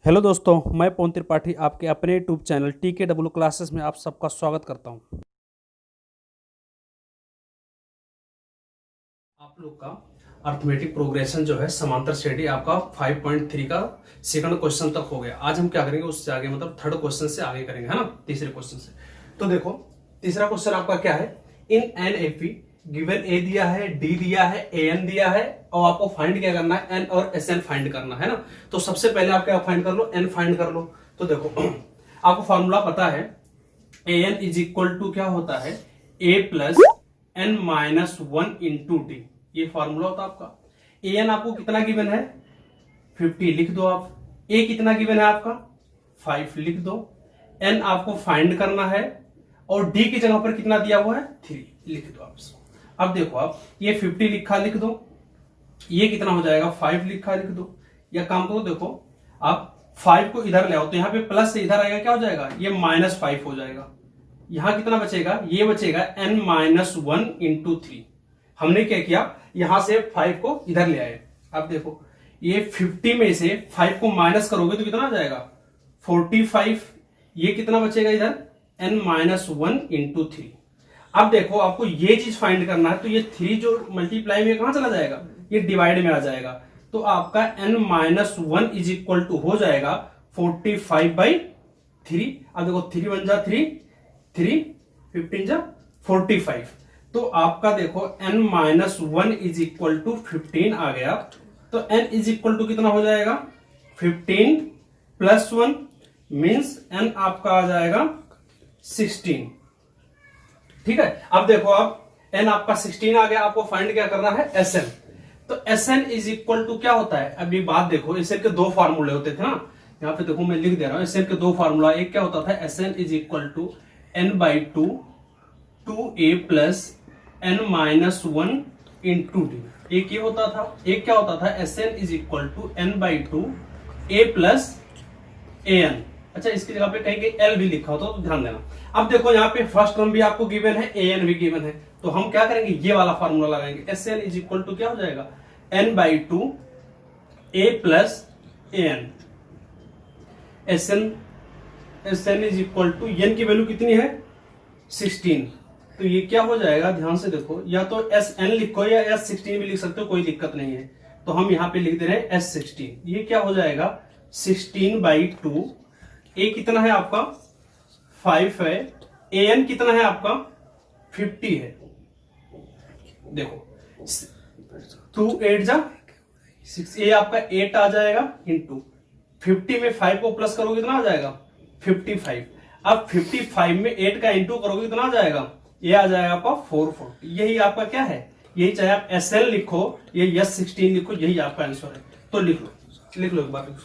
Hello दोस्तों, मैं पवन त्रिपाठी आपके अपने यूट्यूब चैनल TKW क्लासेस में आप सबका स्वागत करता हूं। आप लोग का अर्थमेटिक प्रोग्रेशन जो है समांतर श्रेणी आपका 5.3 का सेकंड क्वेश्चन तक हो गया। आज हम क्या करेंगे उससे आगे, मतलब थर्ड क्वेश्चन से आगे करेंगे, है ना, तीसरे क्वेश्चन से। तो देखो तीसरा क्वेश्चन आपका क्या है, इन एन एफ गिवन ए दिया है, डी दिया है, ए एन दिया है और आपको फाइंड क्या करना है, एन और एस एन फाइंड करना है ना। तो सबसे पहले आप क्या फाइंड कर लो, एन फाइंड कर लो। तो देखो आपको फॉर्मूला पता है, a n is equal to क्या होता है, a plus N minus one into d. ये फॉर्मूला होता है आपका। ए एन आपको कितना गिवन है, 50 लिख दो आप। ए कितना गिवन है आपका, 5 लिख दो। एन आपको फाइंड करना है और डी की जगह पर कितना दिया हुआ है, 3 लिख दो आप इसको। अब देखो आप ये 50 लिखा लिख दो, ये कितना हो जाएगा 5 लिखा लिख दो। या काम करो, देखो आप 5 को इधर ले आओ तो यहाँ पे प्लस से इधर आएगा, क्या हो जाएगा, ये -5 हो जाएगा। यहां कितना बचेगा, ये बचेगा n minus one into three. हमने क्या किया, यहां से 5 को इधर ले आए। अब देखो ये 50 में से 5 को माइनस करोगे तो कितना आ जाएगा 45। ये कितना बचेगा इधर, n minus one into three. अब देखो आपको ये चीज फाइंड करना है, तो ये 3 जो मल्टीप्लाई में कहां चला जाएगा, ये डिवाइड में आ जाएगा। तो आपका n minus one is equal to हो जाएगा 45/3। अब देखो 3 वन जा 3, 3 15 जा 45। तो आपका देखो n minus one is equal to 15 आ गया। तो n इज इक्वल टू कितना हो जाएगा, 15 प्लस 1 मीन्स n आपका आ जाएगा 16। ठीक है। अब देखो आप n आपका 16 आ गया, आपको फाइंड क्या करना है, Sn। तो Sn इज इक्वल टू क्या होता है, अब ये बात देखो, Sn के 2 फार्मूले होते थे ना। यहाँ पे देखो मैं लिख दे रहा हूं, Sn के 2 फार्मूला। एक क्या होता था, Sn is equal to n/2 2a plus n minus one into D. एक ये होता था, एक क्या होता था, Sn is equal to n/2 a plus an। अच्छा, इसकी जगह पे कहीं एल भी लिखा होता तो ध्यान देना। अब देखो यहाँ पे फर्स्ट टर्म भी आपको गिवन है, एन भी गिवन है, तो हम क्या करेंगे, ये वाला फार्मूला लगाएंगे। S N is equal to क्या हो जाएगा, n/2 a plus an। S N is equal to N की वैल्यू कितनी है 16। तो ये क्या हो जाएगा, ध्यान से देखो, या तो एस एन लिखो या S16 भी लिख सकते हो, कोई दिक्कत नहीं है। तो हम यहाँ पे लिख दे रहे हैं S16। ये क्या हो जाएगा 16/2। ए कितना है आपका 5 है, ए एन कितना है आपका 50 है। देखो 2 8 जा 6, ए आपका 8 आ जाएगा इंटू 50 में 5 को प्लस करोगे कितना आ जाएगा 55। अब 55 में 8 का इंटू करोगे कितना आ जाएगा, ये आ जाएगा आपका 440। यही आपका क्या है, यही चाहे आप SL लिखो या S16 लिखो, यही आपका आंसर है। तो लिख लो एक बार।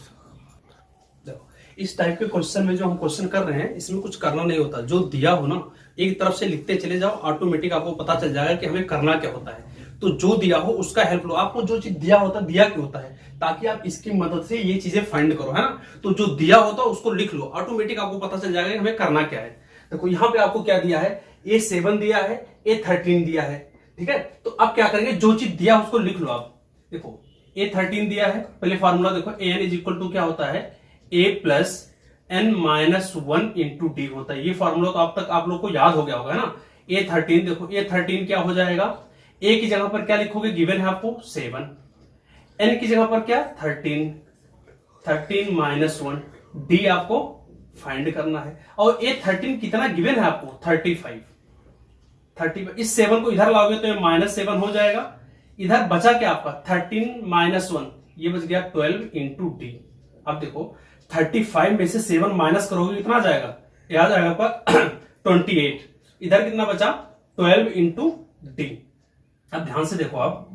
इस टाइप के क्वेश्चन में जो हम क्वेश्चन कर रहे हैं, इसमें कुछ करना नहीं होता। जो दिया हो ना, एक तरफ से लिखते चले जाओ, ऑटोमेटिक आपको पता चल जाएगा कि हमें करना क्या होता है। तो जो दिया हो उसका हेल्प लो। आपको जो चीज दिया होता है, दिया क्यों होता है, ताकि आप इसकी मदद से ये चीजें फाइंड करो, है ना। तो जो दिया होता है उसको लिख लो, ऑटोमेटिक आपको पता चल जाएगा कि हमें करना क्या है। देखो यहाँ पे आपको क्या दिया है, A7 दिया है, A13 दिया है, ठीक है। तो अब क्या करेंगे, जो चीज दिया उसको लिख लो आप। देखो A13 दिया है, पहले फॉर्मूला देखो, an इज इक्वल टू क्या होता है, a plus n minus one into D होता है। ये फॉर्मूला तो अब तक आप लोग को याद हो गया होगा, है ना। A13 देखो, A13 क्या हो जाएगा, a की जगह पर क्या लिखोगे, गिवन है आपको 7, n की जगह पर क्या 13, 13 माइनस वन, डी आपको फाइंड करना है। और A13 कितना गिवन है आपको 35। इस 7 को इधर लाओगे तो ये -7 हो जाएगा। इधर बचा क्या आपका 13 माइनस वन, ये बच गया 12 इंटू डी। अब देखो 35 में से 7 माइनस करोगे कितना आ जाएगा, ये आ जाएगा आपका 28। इधर कितना बचा 12 इंटू डी। अब ध्यान से देखो आप,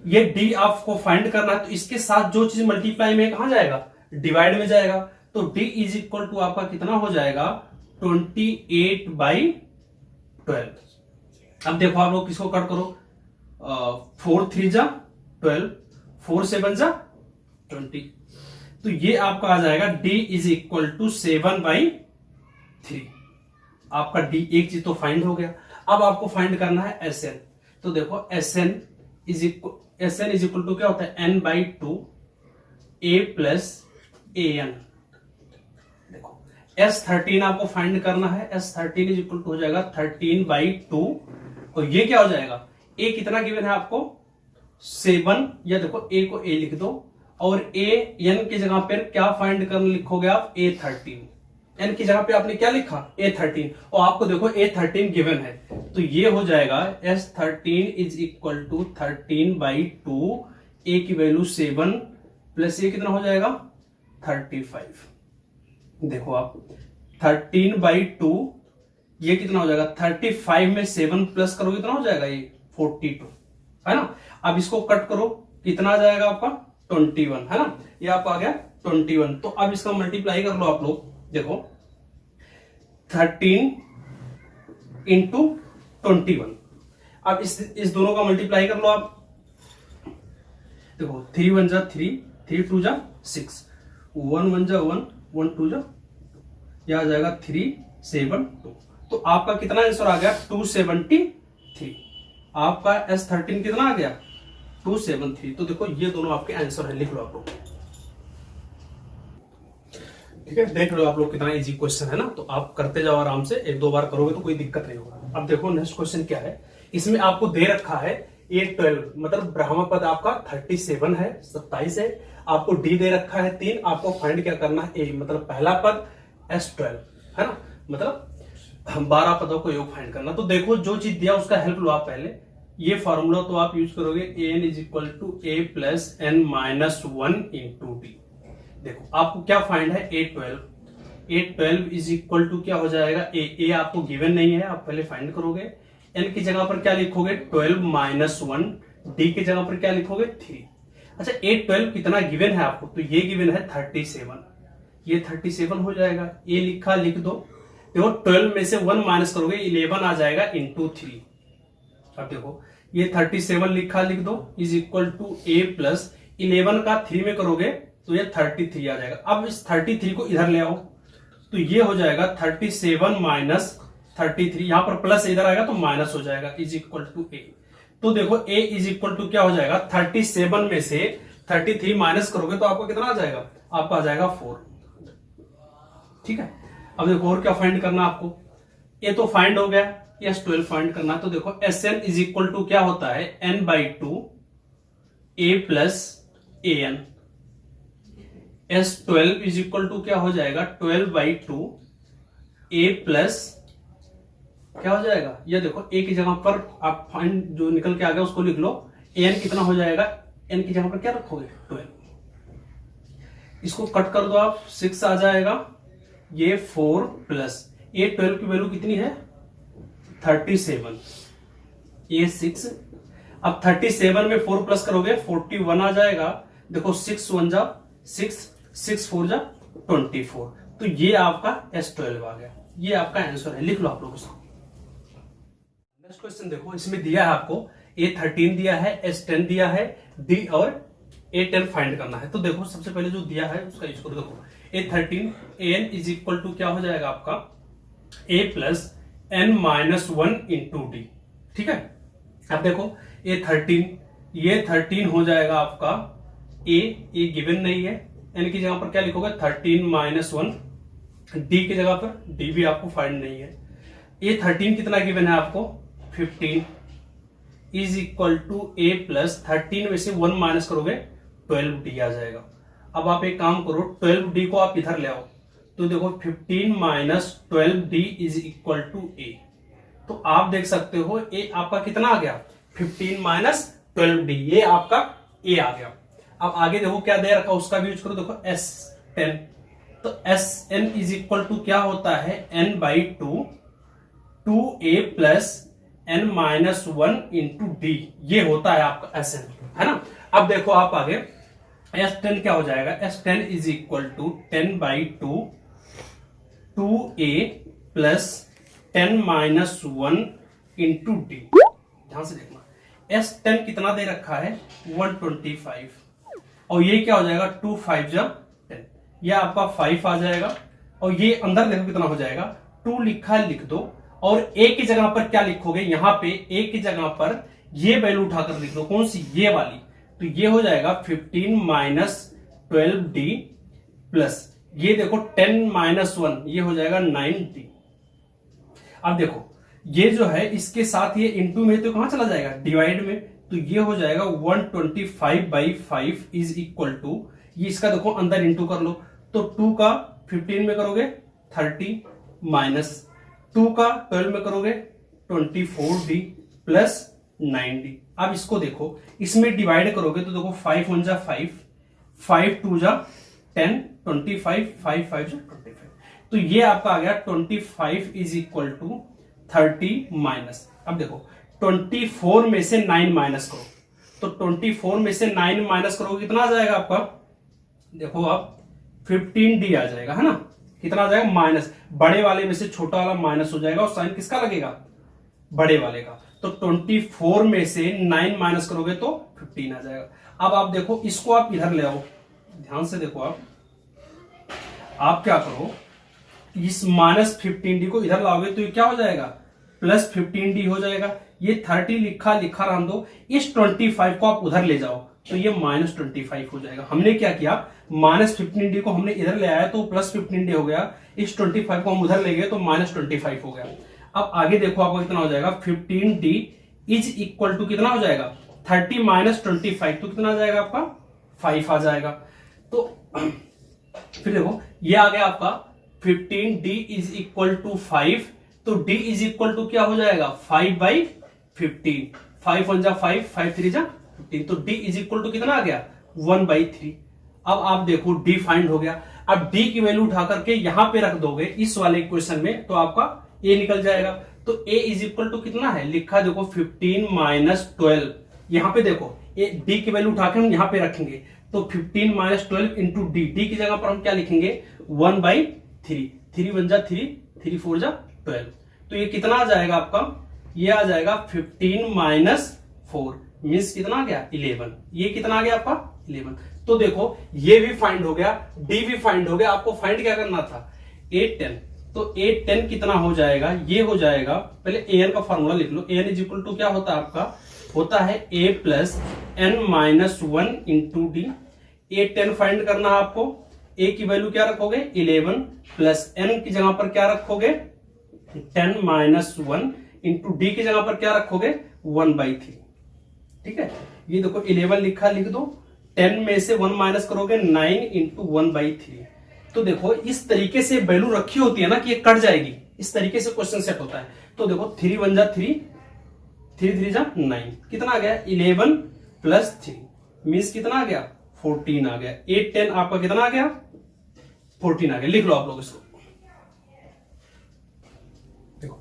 ये डी आपको फाइंड करना है, तो इसके साथ जो चीज मल्टीप्लाई में कहां जाएगा, डिवाइड में जाएगा। तो डी इज इक्वल टू आपका कितना हो जाएगा 28/12। अब देखो आप लोग किसको कट करो, 4 3 जा 12, 4 7 जा 20। तो ये आपका आ जाएगा d इज इक्वल टू 7/3। आपका d एक चीज तो फाइंड हो गया। अब आपको फाइंड करना है Sn। तो देखो Sn इज इक्वल टू क्या होता है, n/2 A plus A N. देखो S13 आपको फाइंड करना है, S13 इज इक्वल टू हो जाएगा 13/2, और ये क्या हो जाएगा, ए कितना गिवन है आपको 7, या देखो ए को ए लिख दो, और ए एन की जगह पर क्या फाइंड करना लिखोगे आप A13, एन की जगह पे आपने क्या लिखा A13, और आपको देखो A13 गिवन है, तो ये हो जाएगा S13 इज इक्वल टू 13/2, ए की वैल्यू 7 प्लस ये कितना हो जाएगा 35। देखो आप 13/2 ये कितना हो जाएगा 35 में 7 प्लस करोगे कितना हो जाएगा ये 42, है ना। अब इसको कट करो कितना आ जाएगा आपका 21, है ना, ये आपको आ गया 21। तो अब इसका मल्टीप्लाई कर लो आप लोग, देखो 13 इंटू 21। अब इस दोनों का मल्टीप्लाई कर लो आप, देखो 3 1 जा 3, 3 2 जा 6, 1 1 जा 1, 1 2 जा, यह आ जाएगा 3 7 2। तो आपका कितना आंसर आ गया 273। आपका S13 कितना आ गया 273। तो देखो ये दोनों आपके आंसर है, लिख लो आप लोग, ठीक है। देख लो आप लोग कितना इजी क्वेश्चन है ना, तो आप करते जाओ आराम से, 1-2 बार करोगे तो कोई दिक्कत नहीं होगा। अब देखो नेक्स्ट क्वेश्चन क्या है, इसमें आपको दे रखा है A12, मतलब ब्राह्मण पद आपका 37 है, 27 है, आपको D दे रखा है 3, आपको फाइंड क्या करना है A, मतलब पहला पद S12, है ना, मतलब 12 पदों को योग फाइंड करना। तो देखो जो चीज दिया उसका हेल्प लो आप पहले, ये फॉर्मूला तो आप यूज करोगे an is equal to a plus n minus 1 into D. देखो आपको क्या फाइंड है A12 इज इक्वल टू क्या हो जाएगा a आपको गिवन नहीं है, आप पहले फाइंड करोगे, n की जगह पर क्या लिखोगे 12 माइनस 1, d की जगह पर क्या लिखोगे 3। अच्छा A12 कितना गिवन है आपको, तो ये गिवन है 37, ये 37 हो जाएगा, a लिखा लिख दो, देखो 12 में से 1 माइनस करोगे 11 आ जाएगा इंटू 3। अब देखो ये 37 लिखा लिख दो is equal to a plus 11 का 3 में करोगे तो ये 33 आ जाएगा। अब इस 33 को इधर ले आओ तो ये हो जाएगा 37 माइनस 33, यहां पर प्लस इधर आएगा तो माइनस हो जाएगा, इज इक्वल टू a। तो देखो a इज इक्वल टू क्या हो जाएगा 37 में से 33 माइनस करोगे तो आपको कितना आ जाएगा, आपका आ जाएगा 4, ठीक है। अब देखो और क्या फाइंड करना आपको, ये तो फाइंड हो गया, S12 फाइंड करना। तो देखो Sn इज इक्वल टू क्या होता है n/2 a plus an। S12 is equal to क्या हो जाएगा 12/2 a प्लस क्या हो जाएगा, ये देखो a की जगह पर आप फाइंड जो निकल के आ गया उसको लिख लो, an कितना हो जाएगा, n की जगह पर क्या रखोगे 12, इसको कट कर दो आप 6 आ जाएगा, ये 4 प्लस A12 की वैल्यू कितनी है 37, ये 6। अब 37 में 4 प्लस करोगे 41 आ जाएगा, देखो 6 1 जा 6, 6 4 जा 24। तो ये आपका S12 आ गया, ये आपका आंसर है, लिख लो आप लोग उसको। नेक्स्ट क्वेश्चन देखो, इसमें दिया है आपको A13 दिया है, S10 दिया है, D और A10 फाइंड करना है। तो देखो सबसे पहले जो दिया है उसका यूज करो, देखो A13 an is equal to क्या हो जाएगा आपका a plus n minus 1 into D, ठीक है। अब देखो A13 ये 13 हो जाएगा आपका a गिवन नहीं है, n की जगह पर क्या लिखोगे 13 माइनस 1, d की जगह पर d भी आपको फाइंड नहीं है। A13 कितना गिवन है आपको 15 is equal to a plus 13 में से 1 माइनस करोगे 12d आ जाएगा। अब आप एक काम करो 12d को आप इधर ले आओ, तो देखो 15 minus 12d is equal to a। तो आप देख सकते हो a आपका कितना आ गया 15 माइनस 12d, ये आपका a आ गया। अब आगे देखो क्या दे रखा उसका भी यूज करो, देखो S10, तो Sn इज इक्वल टू क्या होता है n/2 2a plus n minus 1 into d, ये होता है आपका Sn, है ना। अब देखो आप आगे S10 क्या हो जाएगा, S10 is equal to 10/2 2a plus 10 minus 1 into D. ध्यान से देखना S10 कितना दे रखा है 125, और ये क्या हो जाएगा 2 5 जा 10, ये आपका 5 आ जाएगा, और ये अंदर देखो कितना हो जाएगा 2 लिखा लिख दो, और a की जगह पर क्या लिखोगे, यहां पे a की जगह पर ये वैल्यू उठाकर लिख दो, कौन सी ये वाली, तो ये हो जाएगा 15 माइनस 12d प्लस ये देखो 10 माइनस 1 ये हो जाएगा 9d। अब देखो ये जो है इसके साथ ये इंटू में तो कहां चला जाएगा, डिवाइड में, तो ये हो जाएगा 125/5 इज इक्वल टू, ये इसका देखो अंदर इंटू कर लो, तो 2 का 15 में करोगे 30 माइनस 2 का 12 में करोगे 24d प्लस 9d। अब इसको देखो इसमें डिवाइड करोगे तो देखो 5 1 जा 5, 5 2 जा 10, 25, 5 5 जा 25, तो ये आपका आ गया 25 इज इक्वल टू 30 माइनस। अब देखो 24 में से 9 माइनस करो, तो 24 में से 9 माइनस करोगे कितना आ जाएगा आपका, देखो आप 15d आ जाएगा, है ना, कितना आ जाएगा माइनस, बड़े वाले में से छोटा वाला माइनस हो जाएगा और साइन किसका लगेगा, बड़े वाले का, तो 24 में से 9 माइनस करोगे तो 15 आ जाएगा। अब आप देखो इसको आप इधर ले आओ, ध्यान से देखो आप क्या करो, इस माइनस 15d को इधर लाओगे तो ये क्या हो जाएगा, प्लस 15d हो जाएगा। ये 30 लिखा रहने दो, इस 25 को आप उधर ले जाओ तो ये माइनस 25 हो जाएगा। हमने क्या किया, माइनस 15d को हमने इधर ले आया तो प्लस 15d हो गया, इस 25 को हम उधर ले गए तो माइनस 25 हो गया। अब आगे देखो आपको कितना हो जाएगा, 15d इज इक्वल टू कितना हो जाएगा, 30 माइनस 25, तो कितना आ जाएगा आपका 5 आ जाएगा। तो फिर देखो ये आ गया आपका 15d इज इक्वल टू 5, तो d इज इक्वल टू क्या हो जाएगा 5/15, 5 1 जा 5, 5 3 जा 15, तो d इज इक्वल टू कितना आ गया 1/3। अब आप देखो d फाइंड हो गया, अब d की वैल्यू उठा करके यहां पे रख दोगे इस वाले इक्वेशन में तो आपका a निकल जाएगा। तो a इज इक्वल टू कितना है, लिखा देखो 15 माइनस 12, यहां पे देखो d की वैल्यू उठा के हम यहां पे रखेंगे तो 15 माइनस 12 इंटू डी, डी की जगह पर हम क्या लिखेंगे 1/3, 3 1 जा 3, 3 4 जा 12, तो ये कितना आ जाएगा आपका, ये आ जाएगा 15 माइनस 4 मीन्स कितना आ गया 11, ये कितना आ गया आपका 11। तो देखो ये भी फाइंड हो गया, डी भी फाइंड हो गया, आपको फाइंड क्या करना था 8 10, तो 8 10 कितना हो जाएगा, ये हो जाएगा, पहले an का फॉर्मूला लिख लो, an इज इक्वल टू क्या होता है आपका, होता है a plus n minus 1 into D. 8 10 find करना है आपको, a की वैल्यू क्या रखोगे 11 प्लस n की जगह पर क्या रखोगे 10 माइनस 1 इंटू डी की जगह पर क्या रखोगे 1/3, ठीक है। ये देखो 11 लिखा, लिख दो, 10 में से 1 माइनस करोगे 9 इंटू 1/3, तो देखो इस तरीके से वैल्यू रखी होती है ना कि ये कट जाएगी, इस तरीके से क्वेश्चन सेट होता है। तो देखो 3 1 जा 3, 3 3 जा 9, कितना आ गया 11 प्लस 3 मीन्स कितना आ गया 14 आ गया। 8 10 आपका कितना आ गया 14 आ गया, लिख लो आप लोग इसको। देखो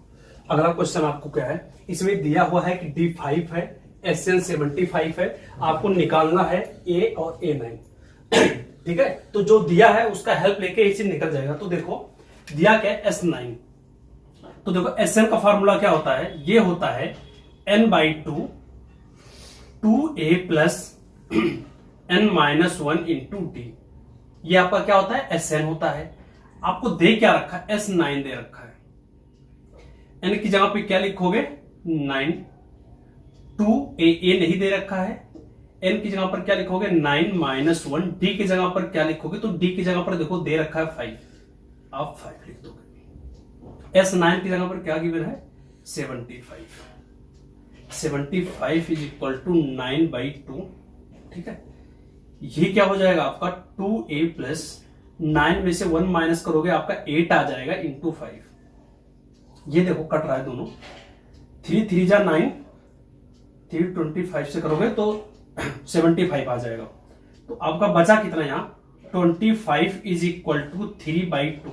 अगला क्वेश्चन आपको क्या है, इसमें दिया हुआ है कि D5 है, SN 75 है, आपको निकालना है A और A9 ठीक है। तो जो दिया है उसका हेल्प लेके इसे निकल जाएगा। तो देखो दिया क्या है S9, तो देखो SN का फॉर्मूला क्या होता है, ये होता है n/2 2a plus n minus 1 into d, ये आपका क्या होता है SN होता है। आपको दे क्या रखा है S9 दे रखा है, n की जगह पे क्या लिखोगे 9, 2a नहीं दे रखा है, n की जगह पर क्या लिखोगे 9 माइनस 1, d की जगह पर क्या लिखोगे, तो d की जगह पर देखो दे रखा है 5, आप 5 लिख दोगे। S9 की जगह पर क्या गिवन है 75, 75 इज इक्वल टू 9/2, ठीक है। ये क्या हो जाएगा आपका 2a प्लस 9 में से 1 माइनस करोगे आपका 8 आ जाएगा इंटू 5। ये देखो कट रहा है दोनों, 3 3 जा 9, 3 25 से करोगे तो 75 आ जाएगा। तो आपका बचा कितना यहाँ 25 इज इक्वल टू 3/2।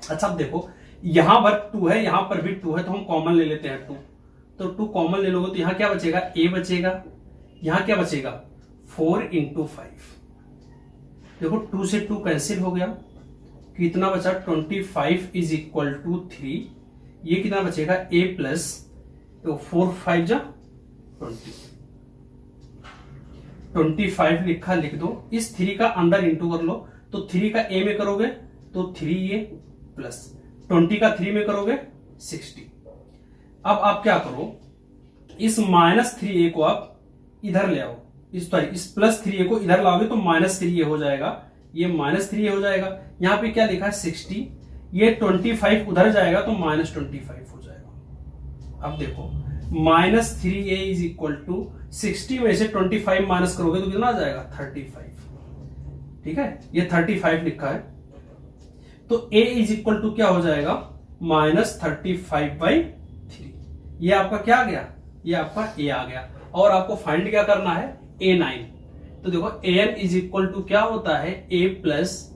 अच्छा अब देखो यहां पर 2 है, यहां पर भी 2 है, तो हम कॉमन ले लेते हैं 2, तो 2 कॉमन ले लोगे तो यहां क्या बचेगा a बचेगा, यहां क्या बचेगा 4 इंटू 5। देखो 2 से 2 कैंसिल हो गया, कितना बचा 25 इज इक्वल टू 3, ये कितना बचेगा a प्लस, तो 4 5 जा 25 लिखा, लिख दो, इस 3 का अंदर इंटू कर लो, तो 3 का a में करोगे तो 3a प्लस 20 का 3 में करोगे 60। अब आप क्या करो, इस माइनस 3a को आप इधर ले आओ, इस प्लस 3a को इधर लाओगे तो -3a हो जाएगा, ये -3a हो जाएगा। यहाँ पे क्या लिखा है 60, ये 25 उधर जाएगा तो -25 हो जाएगा। अब देखो -3a इज इक्वल टू 60 में से 25 माइनस करोगे तो कितना आ जाएगा 35। ठीक है, ये 35 लिखा है, तो a इज इक्वल टू क्या हो जाएगा -35/3। ये आपका क्या आ गया, ये आपका a आ गया। और आपको फाइंड क्या करना है a9। तो देखो an इज इक्वल टू क्या होता है a plus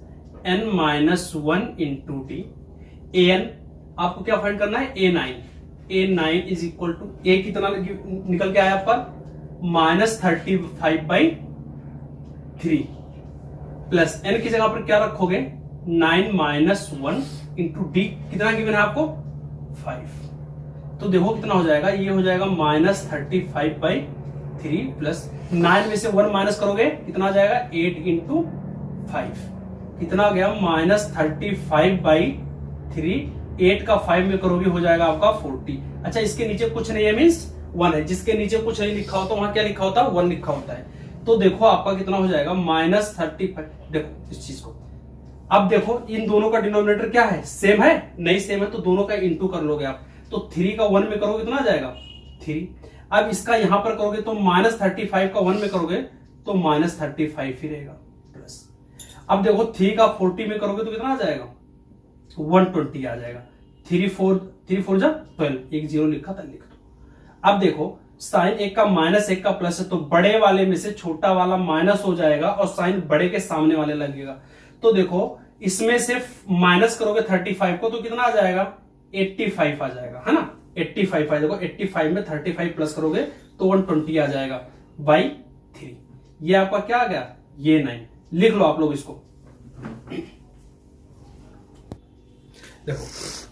n-1 into T. an आपको क्या फाइंड करना है a9। a9 is equal to a कितना निकल के आया आपका -35/3 प्लस n की जगह पर क्या रखोगे 9-1 इंटू डी कितना गिवन है आपको 5। तो देखो कितना हो जाएगा, ये हो जाएगा -35/3 प्लस 9 में से 1 माइनस करोगे कितना आ जाएगा 8 इंटू 5, कितना आ गया -35/3। 8 का 5 में करोगे हो जाएगा आपका 40। अच्छा इसके नीचे कुछ नहीं है मीन्स 1 है, जिसके नीचे कुछ नहीं लिखा होता वहां क्या लिखा होता है 1 लिखा होता है। तो देखो आपका कितना हो जाएगा -35। देखो इस चीज को अब देखो इन दोनों का डिनोमिनेटर क्या है सेम है, नहीं सेम है तो दोनों का इंटू कर लोगे आप। तो 3 का 1 में करोगे कितना आ जाएगा 3। अब इसका यहां पर करोगे तो -35 का 1 में करोगे तो -35 ही रहेगा प्लस। अब देखो 3 का 40 में करोगे तो कितना आ जाएगा 120 आ जाएगा। 3 4 जा 12, एक 0 लिखा था लिख दो। अब देखो साइन एक का -1 का प्लस है तो बड़े वाले में से छोटा वाला माइनस हो जाएगा और साइन बड़े के सामने वाले लगेगा। तो देखो इसमें सिर्फ माइनस करोगे 35 को तो कितना आ जाएगा 85 आ जाएगा, है ना 85 आ। देखो 85 में 35 प्लस करोगे तो 120 आ जाएगा बाई 3। ये आपका क्या आ गया ये 9 लिख लो आप लोग इसको। देखो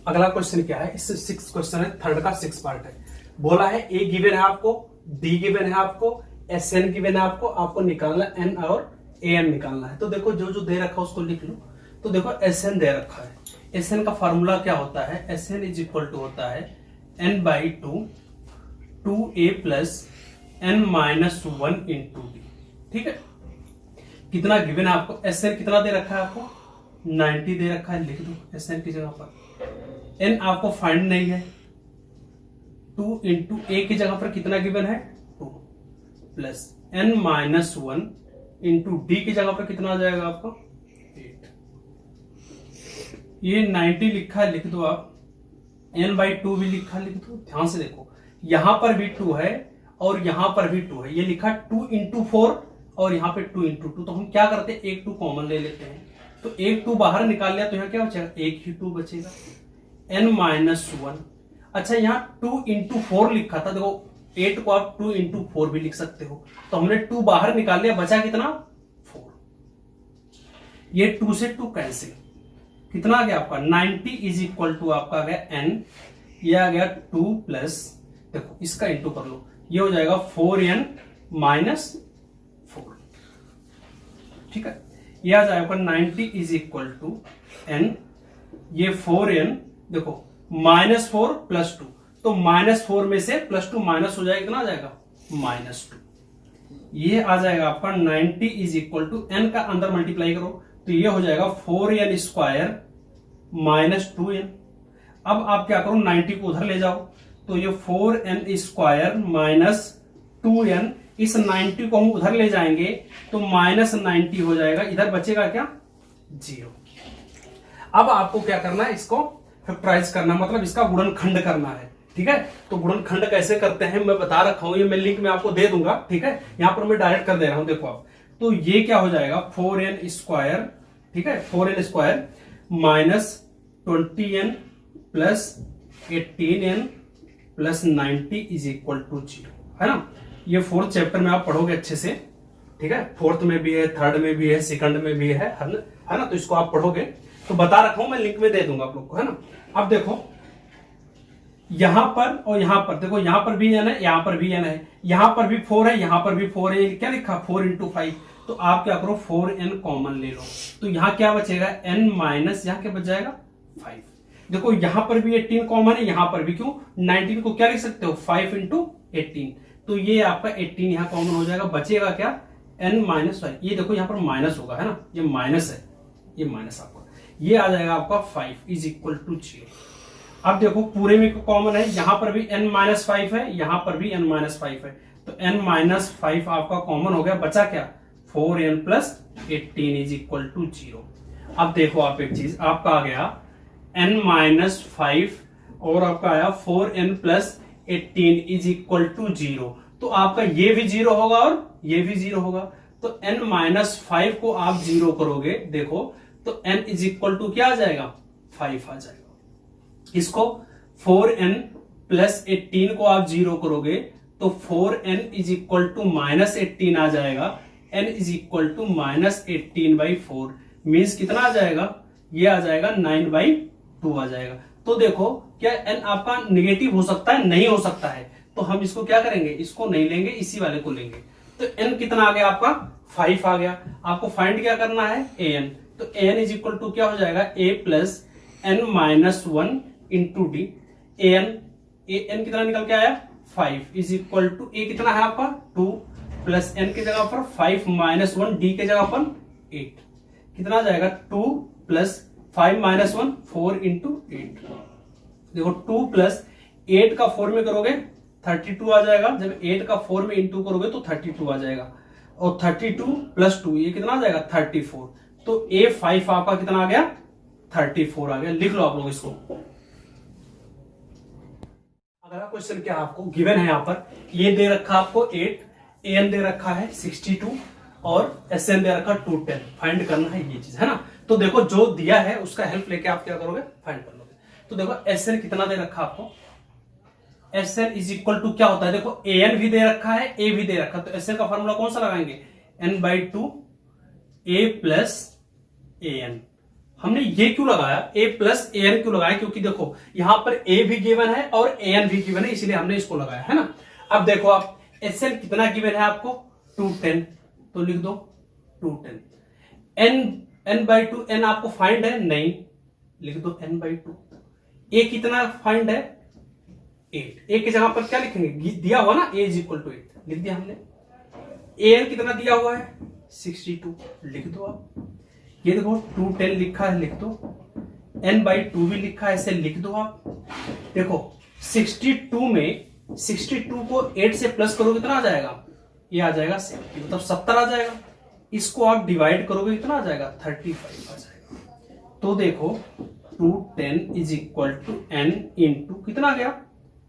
अगला क्वेश्चन क्या है, इससे 6 क्वेश्चन है, थर्ड का 6 पार्ट है। बोला है ए गिवन है आपको, डी गिवन है आपको, एस एन गिवन है आपको निकालना एन और ए एन निकालना है। तो देखो जो जो दे रखा है उसको लिख लो। तो देखो एस एन दे रखा है, एस एन का फॉर्मूला क्या होता है, S N is equal to होता है n/2 2a plus n-1 into D. ठीक है, कितना गिवन है आपको, एस एन कितना दे रखा है आपको 90 दे रखा है, लिख दो एस एन की जगह पर। एन आपको फाइंड नहीं है, 2 इंटू ए की जगह पर कितना गिवन है 2 प्लस n-1 इंटू डी की जगह पर कितना आ जाएगा आपका 8। ये 90 लिखा है लिख दो आप, n/2 भी लिखा लिख दो। ध्यान से देखो यहां पर भी 2 है और यहां पर भी 2 है, ये लिखा 2 इंटू 4 और यहाँ पे 2 इंटू 2। तो हम क्या करते हैं एक 2 कॉमन ले लेते हैं, तो एक 2 बाहर निकाल लिया तो यहाँ क्या बचेगा एक ही 2 बचेगा n-1। अच्छा यहाँ 2 इंटू 4 लिखा था, देखो 8 को आप 2 इंटू 4 भी लिख सकते हो। तो हमने 2 बाहर निकाल लिया, बचा कितना 4। ये 2 से 2 कैंसिल, कितना आ गया आपका 90 इज इक्वल टू आपका आ गया n, ये आ गया 2 प्लस देखो इसका इंटू कर लो, ये हो जाएगा 4n माइनस 4। ठीक है, ये आ जाएगा 90 इज इक्वल टू n, ये 4n देखो -4 प्लस 2, तो -4 में से +2 माइनस हो जाएगा, कितना आ जाएगा -2। ये आ जाएगा आपका 90 इज इक्वल टू n का अंदर मल्टीप्लाई करो तो ये हो जाएगा 4n स्क्वायर माइनस 2n। अब आप क्या करो 90 को उधर ले जाओ तो ये 4n स्क्वायर माइनस 2n, इस 90 को हम उधर ले जाएंगे तो -90 हो जाएगा, इधर बचेगा क्या 0। अब आपको क्या करना है इसको फैक्टराइज करना, मतलब इसका गुणनखंड करना है। ठीक है, तो गुणनखंड कैसे करते हैं मैं बता रखा हूं, ये मैं लिंक में आपको दे दूंगा। ठीक है, यहां पर मैं डायरेक्ट कर दे रहा हूं, देखो आप। तो ये क्या हो जाएगा 4n स्क्वायर, ठीक है 4n square minus 20n plus 18n plus 90 is equal to 0, है ना। ये 4th चैप्टर में आप पढ़ोगे अच्छे से, ठीक है 4th में भी है, 3rd में भी है, 2nd में भी है ना। तो इसको आप पढ़ोगे, तो बता रखा हूं मैं लिंक में दे दूंगा आप लोग को, है ना। अब देखो यहां पर और यहां पर, देखो यहां पर भी n है, यहां पर भी n है, यहां पर भी 4 है, यहां पर भी 4 है, क्या लिखा 4 इंटू 5। तो आप क्या करो 4n कॉमन ले लो, तो यहां क्या बचेगा n माइनस यहां क्या बच जाएगा 5। देखो यहां पर भी 18 कॉमन है, यहां पर भी, क्यों 19 को क्या लिख सकते हो 5 इंटू 18, तो ये आपका 18 यहाँ कॉमन हो जाएगा, बचेगा क्या n-5। ये देखो यहाँ पर माइनस होगा है ना, ये माइनस है, ये माइनस आपका ये आ जाएगा आपका 5 इज इक्वल टू 0। अब देखो पूरे में कॉमन है, यहां पर भी n-5 है, यहां पर भी n-5 है, तो n-5 आपका कॉमन हो गया, बचा क्या 4n plus 18 is equal to 0। अब देखो आप एक चीज, आपका आ गया n-5 और आपका आया 4n plus 18 is equal to 0, तो आपका ये भी 0 होगा और ये भी 0 होगा, तो n-5 को आप 0 करोगे देखो तो n इज इक्वल टू क्या आ जाएगा 5 आ जाएगा। इसको 4n प्लस 18 को आप 0 करोगे तो 4n इज इक्वल टू -18 आ जाएगा, n is equal to -18/4 means कितना आ जाएगा, ये आ जाएगा 9/2 आ जाएगा। तो देखो क्या n आपका निगेटिव हो सकता है, नहीं हो सकता है, तो हम इसको क्या करेंगे, इसको नहीं लेंगे, इसी वाले को लेंगे। तो n कितना आ गया आपका 5 आ गया। आपको फाइंड क्या करना है an, तो an इज इक्वल टू क्या हो जाएगा a plus n-1 into D. an कितना निकल के आया 5 इज इक्वल टू a कितना है आपका 2 प्लस n की जगह पर 5 - 1 d के जगह पर 8 कितना आ जाएगा 2 प्लस 5 - 1 4 इंटू 8। देखो 2 प्लस 8 का 4 में करोगे 32 आ जाएगा, जब 8 का 4 में इंटू करोगे तो 32 आ जाएगा, और 32 प्लस 2 ये कितना आ जाएगा 34। तो A5 आपका कितना आ गया 34 आ गया। लिख लो आप लोग इसको। अगला क्वेश्चन क्या आपको गिवन है, यहां पर ये दे रखा आपको 8, an दे रखा है 62 और sn दे रखा 210। फाइंड करना है ये चीज है ना। तो देखो जो दिया है उसका हेल्प लेके आप क्या करोगे फाइंड कर लोगे। तो देखो sn कितना दे रखा आपको, sn इज इक्वल टू क्या होता है, देखो an भी दे रखा है a भी दे रखा है, तो sn का फॉर्मूला कौन सा लगाएंगे n/2 a प्लस an। हमने ये क्यों लगाया a प्लस an क्यों लगाया, क्योंकि देखो यहां पर a भी गिवन है और an भी गिवन है, इसलिए हमने इसको लगाया है ना। अब देखो आप sn कितना गिवन है आपको 210, तो लिख दो 210। n/2 n आपको फाइंड है नहीं, लिख दो n/2। a कितना फाइंड है 8, a की जगह पर क्या लिखेंगे दिया हुआ ना a इज इक्वल टू 8 लिख दिया हमने। an कितना दिया हुआ है 62 लिख दो आप। ये देखो 210 लिखा है लिख दो, n/2 भी लिखा है ऐसे लिख दो आप। देखो 62 में 62 को 8 से प्लस करोगे कितना आ जाएगा, ये आ जाएगा 70 मतलब 70 आ जाएगा। इसको आप डिवाइड करोगे कितना आ जाएगा 35 आ जाएगा। तो देखो 210 is equal to n into कितना आ गया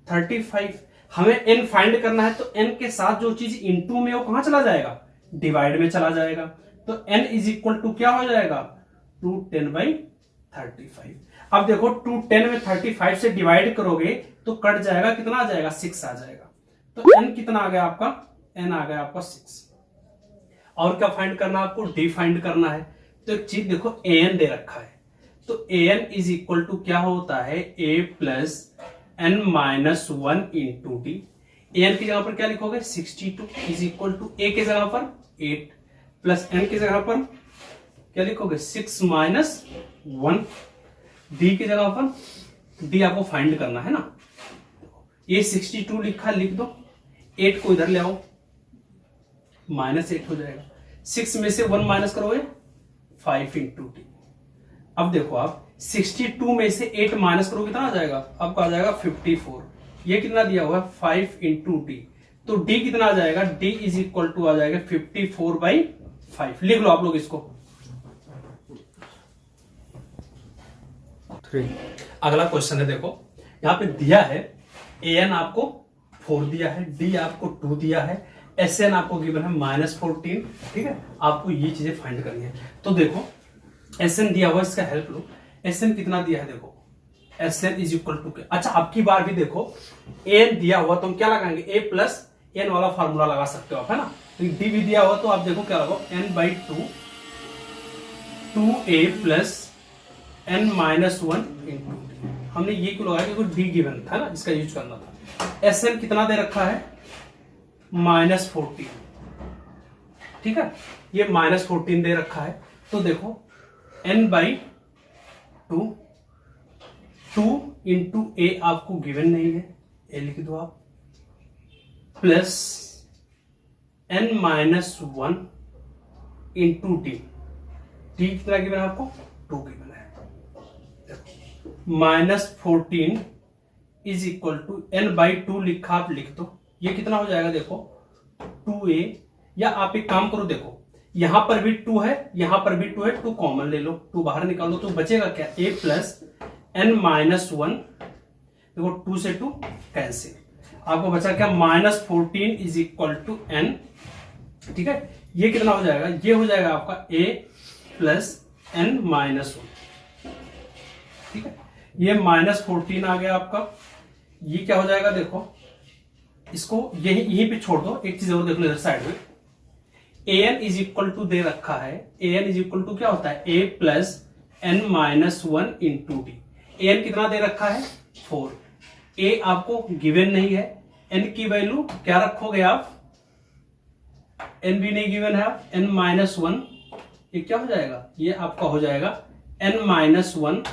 35। हमें n फाइंड करना है, तो n के साथ जो चीज इंटू में वो कहां चला जाएगा डिवाइड में चला जाएगा, तो n इज इक्वल टू क्या हो जाएगा 210/35। अब देखो 210 में 35 से डिवाइड करोगे तो कट जाएगा, कितना आ जाएगा 6 आ जाएगा। तो n कितना आ गया आपका, n आ गया आपका 6। और क्या फाइंड करना है आपको, d फाइंड करना है। तो एक चीज देखो an दे रखा है, तो an इज इक्वल टू क्या होता है a plus n-1 into D. an की जगह पर क्या लिखोगे 62 इज इक्वल टू a की जगह पर 8 प्लस n की जगह पर क्या लिखोगे 6 - 1 d की जगह पर d आपको फाइंड करना है ना। ये 62 लिखा लिख दो, 8 को इधर ले आओ -8 हो जाएगा। 6 में से 1 माइनस करोगे 5 इंटू डी। अब देखो आप 62 में से 8 माइनस करोगे कितना आ जाएगा, आपको आ जाएगा 54। ये कितना दिया हुआ है 5 इंटू डी, तो डी कितना आ जाएगा डी इज इक्वल टू आ जाएगा 54/5। लिख लो आप लोग इसको। 3 अगला क्वेश्चन है, देखो यहां पे दिया है an आपको 4 दिया है, d आपको 2 दिया है, sn आपको गिवन है -14। ठीक है, आपको ये चीजें फाइंड करनी है। तो देखो sn दिया हुआ, इसका हेल्प लो। sn कितना दिया है देखो, sn इज इक्वल टू, अच्छा अब की बार भी देखो an दिया हुआ तो हम क्या लगाएंगे a प्लस n वाला फार्मूला लगा सकते हो आप है ना। तो d भी दिया हुआ तो आप देखो क्या लगाओ n/2 2a plus n-1 into D. हमने ये क्यों लगाया क्योंकि d गिवन था ना, इसका यूज करना था। sn कितना दे रखा है -14, ठीक है, ये -14 दे रखा है। तो देखो n/2 2 इंटू a आपको गिवन नहीं है, a लिख दो आप plus n-1 into D. D कितना गिवन है आपको? 2 गिवन है। -14 इज इक्वल टू n/2 लिखा, आप लिख दो। ये कितना हो जाएगा देखो 2a, या आप एक काम करो, देखो यहां पर भी 2 है, यहां पर भी 2 है, 2 कॉमन ले लो, 2 बाहर निकालो तो बचेगा क्या? a plus n-1। देखो 2 से 2 कैंसिल, आपको बचा क्या? -14 इज इक्वल टू n। ठीक है, ये कितना हो जाएगा? ये हो जाएगा आपका a प्लस n-1। ठीक है, ये -14 आ गया आपका। ये क्या हो जाएगा देखो, इसको यहीं पे छोड़ दो। एक चीज और देख लो इधर साइड में, an इज इक्वल टू दे रखा है। an इज इक्वल टू क्या होता है? a plus n-1 into D. an कितना दे रखा है? 4। a आपको गिवन नहीं है, n की वैल्यू क्या रखोगे आप? n भी नहीं गिवन है, आप n-1, ये क्या हो जाएगा? ये आपका हो जाएगा n-1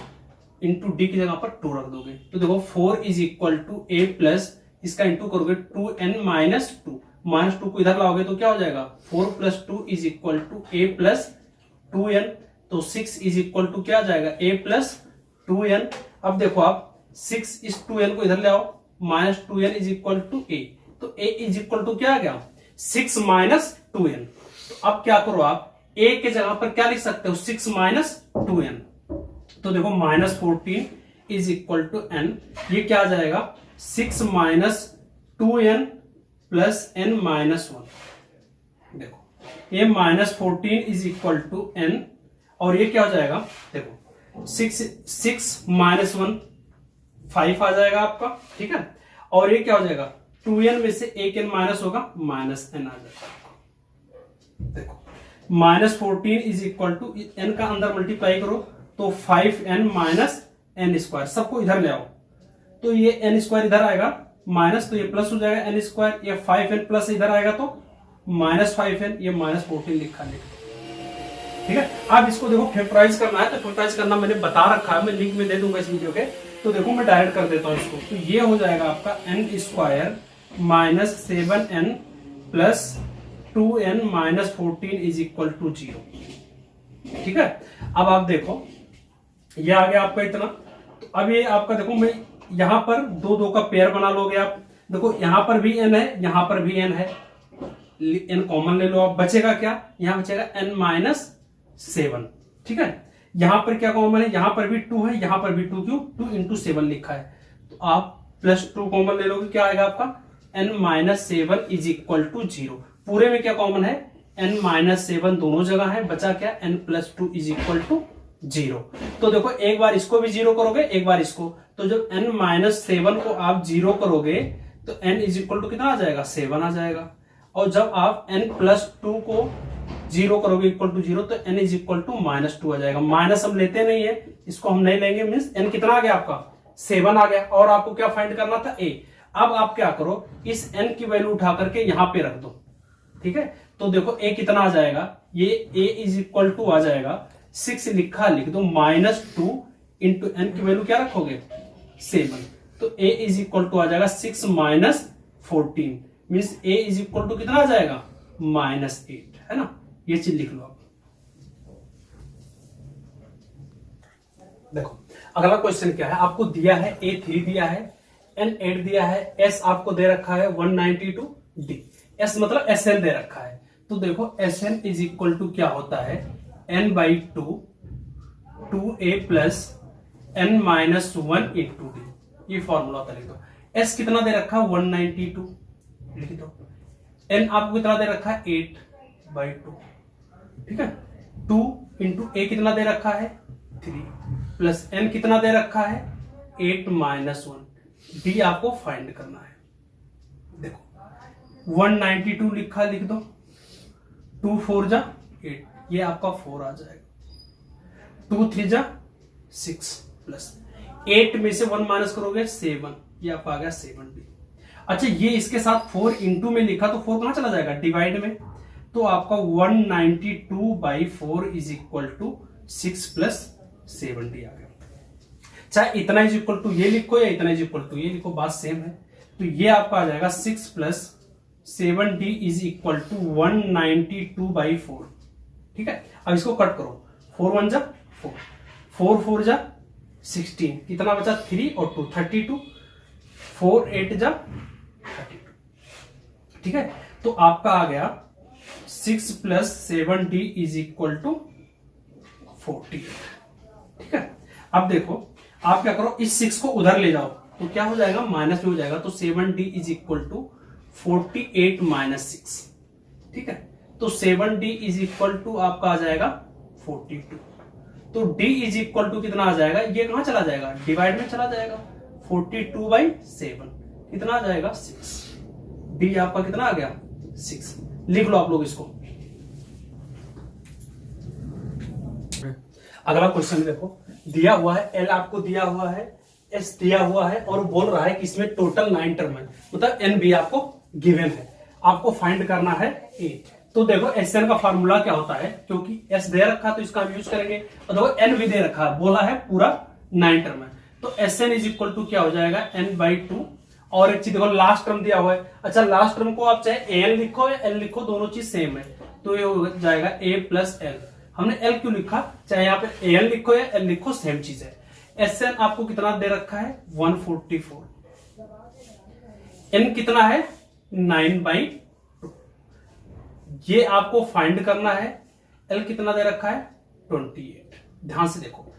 इंटू डी की जगह पर 2 रख दोगे तो देखो 4 is equal to a plus, इसका इंटू करोगे 2n-2, -2 को इधर लाओगे तो क्या हो जाएगा? 4 plus 2 is equal to a plus 2n, तो 6 इज इक्वल टू क्या आ जाएगा? a plus 2n। अब देखो आप 6 इस 2n को इधर ले आओ, -2n is equal to a, तो a इज इक्वल टू क्या आ गया? 6 माइनस 2n। तो अब क्या करो आप, a के जगह पर क्या लिख सकते हो? 6 माइनस 2n। तो देखो -14 इज इक्वल टू n, ये क्या आ जाएगा? 6 माइनस 2n प्लस n-1। देखो ये -14 इज इक्वल टू n, और ये क्या हो जाएगा? देखो 6 माइनस 1 5 आ जाएगा आपका। ठीक है, और ये क्या हो जाएगा? 2n में से एक n माइनस होगा, -n आ जाएगा। देखो -14 इज इक्वल टू n का अंदर मल्टीप्लाई करो तो 5n माइनस n स्क्वायर, सबको इधर ले आओ तो ये n स्क्वायर इधर आएगा माइनस, तो ये प्लस हो जाएगा n स्क्वायर, ये 5n प्लस इधर आएगा तो -5n, ये -14 लिखा है। ठीक है, अब इसको देखो फैक्टराइज करना है, तो फैक्टराइज करना मैंने बता रखा है, मैं लिंक में दे दूंगा इस वीडियो के। तो देखो मैं डायरेक्ट कर देता हूं इसको, तो ये हो जाएगा आपका n square minus 7n plus 2n minus 14 is equal to 0। ठीक है, अब आप देखो ये आ गया आपका इतना। तो अब ये आपका देखो, मैं यहां पर 2 का पेयर बना लोगे आप। देखो यहां पर भी n है, यहां पर भी n है, n कॉमन ले लो आप, बचेगा क्या? यहां बचेगा n-7। ठीक है, यहां पर क्या कॉमन है? यहां पर भी 2 है, यहां पर भी 2, क्यों? 2 इंटू 7 लिखा है, तो आप +2 कॉमन ले लोगे, क्या आएगा आपका? n-7 is equal to 0। पूरे में क्या कॉमन है? n-7 दोनों जगह है, बचा क्या? n+2 is equal to 0। तो देखो एक बार इसको भी 0 करोगे, एक बार इसको, तो जब n-7 को आप 0 करोगे तो n इज इक्वल टू कितना आ जाएगा? 7 आ जाएगा। और जब आप n+2 को 0 करोगे इक्वल टू 0 तो n इज इक्वल टू -2 आ जाएगा। माइनस हम लेते नहीं है, इसको हम नहीं लेंगे, मीन्स n कितना आ गया आपका? 7 आ गया। और आपको क्या फाइंड करना था? a। अब आप क्या करो, इस n की वैल्यू उठा करके यहां पे रख दो। ठीक है, तो देखो a कितना आ जाएगा? ये a इज इक्वल टू आ जाएगा 6 लिखा, लिख दो -2 इंटू n की वैल्यू क्या रखोगे? 7। तो a इज इक्वल टू आ जाएगा 6 minus 14, means a is equal to कितना आ जाएगा? -8, है ना? ये चीज लिख लो आप। देखो अगला क्वेश्चन क्या है, आपको दिया है a3 दिया है, n8 दिया है, s आपको दे रखा है 192, d s मतलब sn दे रखा है। तो देखो sn इज इक्वल टू क्या होता है? n/2 2a plus n-1 into d. ये फॉर्मूला होता है, लिख दो। s कितना दे रखा है? 192, लिख दो। n आपको कितना दे रखा है? 8/2। ठीक है, 2 इंटू a कितना दे रखा है? 3 प्लस n कितना दे रखा है? 8-1। d आपको फाइंड करना है। देखो 192 लिखा, लिख दो, 2 4 जा 8, ये आपका 4 आ जाएगा, 2 3 जा 6 प्लस 8 में से 1 माइनस करोगे 7, ये आपका आ गया 7d। अच्छा, ये इसके साथ 4 इंटू में लिखा तो 4 कहां चला जाएगा? डिवाइड में, तो आपका 192/4 is equal to 6 plus 7d आ गया। चाहे इतना इज इक्वल टू ये लिखो या इतना इज इक्वल टू ये लिखो, बात सेम है। तो ये आपका आ जाएगा 6 plus 7d is equal to 192/4। ठीक है, अब इसको कट करो, 4 1 जा 4, 4 4 जा 16, कितना बचा 3 और 2 32, 4 8 जा 32। ठीक है, तो आपका आ गया 6 + 7d इज इक्वल टू 48। ठीक है, अब देखो आप क्या करो, इस 6 को उधर ले जाओ तो क्या हो जाएगा, माइनस में हो जाएगा, तो 7d इज इक्वल टू 48 - 6। ठीक है, तो 7d इज इक्वल टू आपका आ जाएगा 42। तो d इज इक्वल टू कितना आ जाएगा, ये कहां चला जाएगा, डिवाइड में चला जाएगा, 42/7 कितना आ जाएगा 6। d आपका कितना आ गया 6। लिख लो आप लोग इसको। अगला क्वेश्चन देखो, दिया हुआ है l आपको दिया हुआ है, s दिया हुआ है और बोल रहा है कि इसमें टोटल 9 टर्म है, मतलब n भी आपको गिवन है, आपको फाइंड करना है a। तो देखो Sn का फार्मूला क्या होता है, क्योंकि s दे रखा तो इसका हम यूज करेंगे, और देखो n भी दे रखा है, बोला है पूरा 9 टर्म है, तो Sn इज इक्वल टू क्या हो जाएगा n/2। और एक चीज देखो लास्ट टर्म दिया हुआ है, अच्छा लास्ट टर्म को आप चाहे an लिखो या l लिखो, दोनों चीज सेम है, तो ये हो जाएगा a + l। हमने l क्यों लिखा, चाहे यहाँ पे an लिखो या l लिखो सेम चीज है। Sn आपको कितना दे रखा है 144, n कितना है 9/2, ये आपको फाइंड करना है। l कितना दे रखा है 28, ध्यान से देखो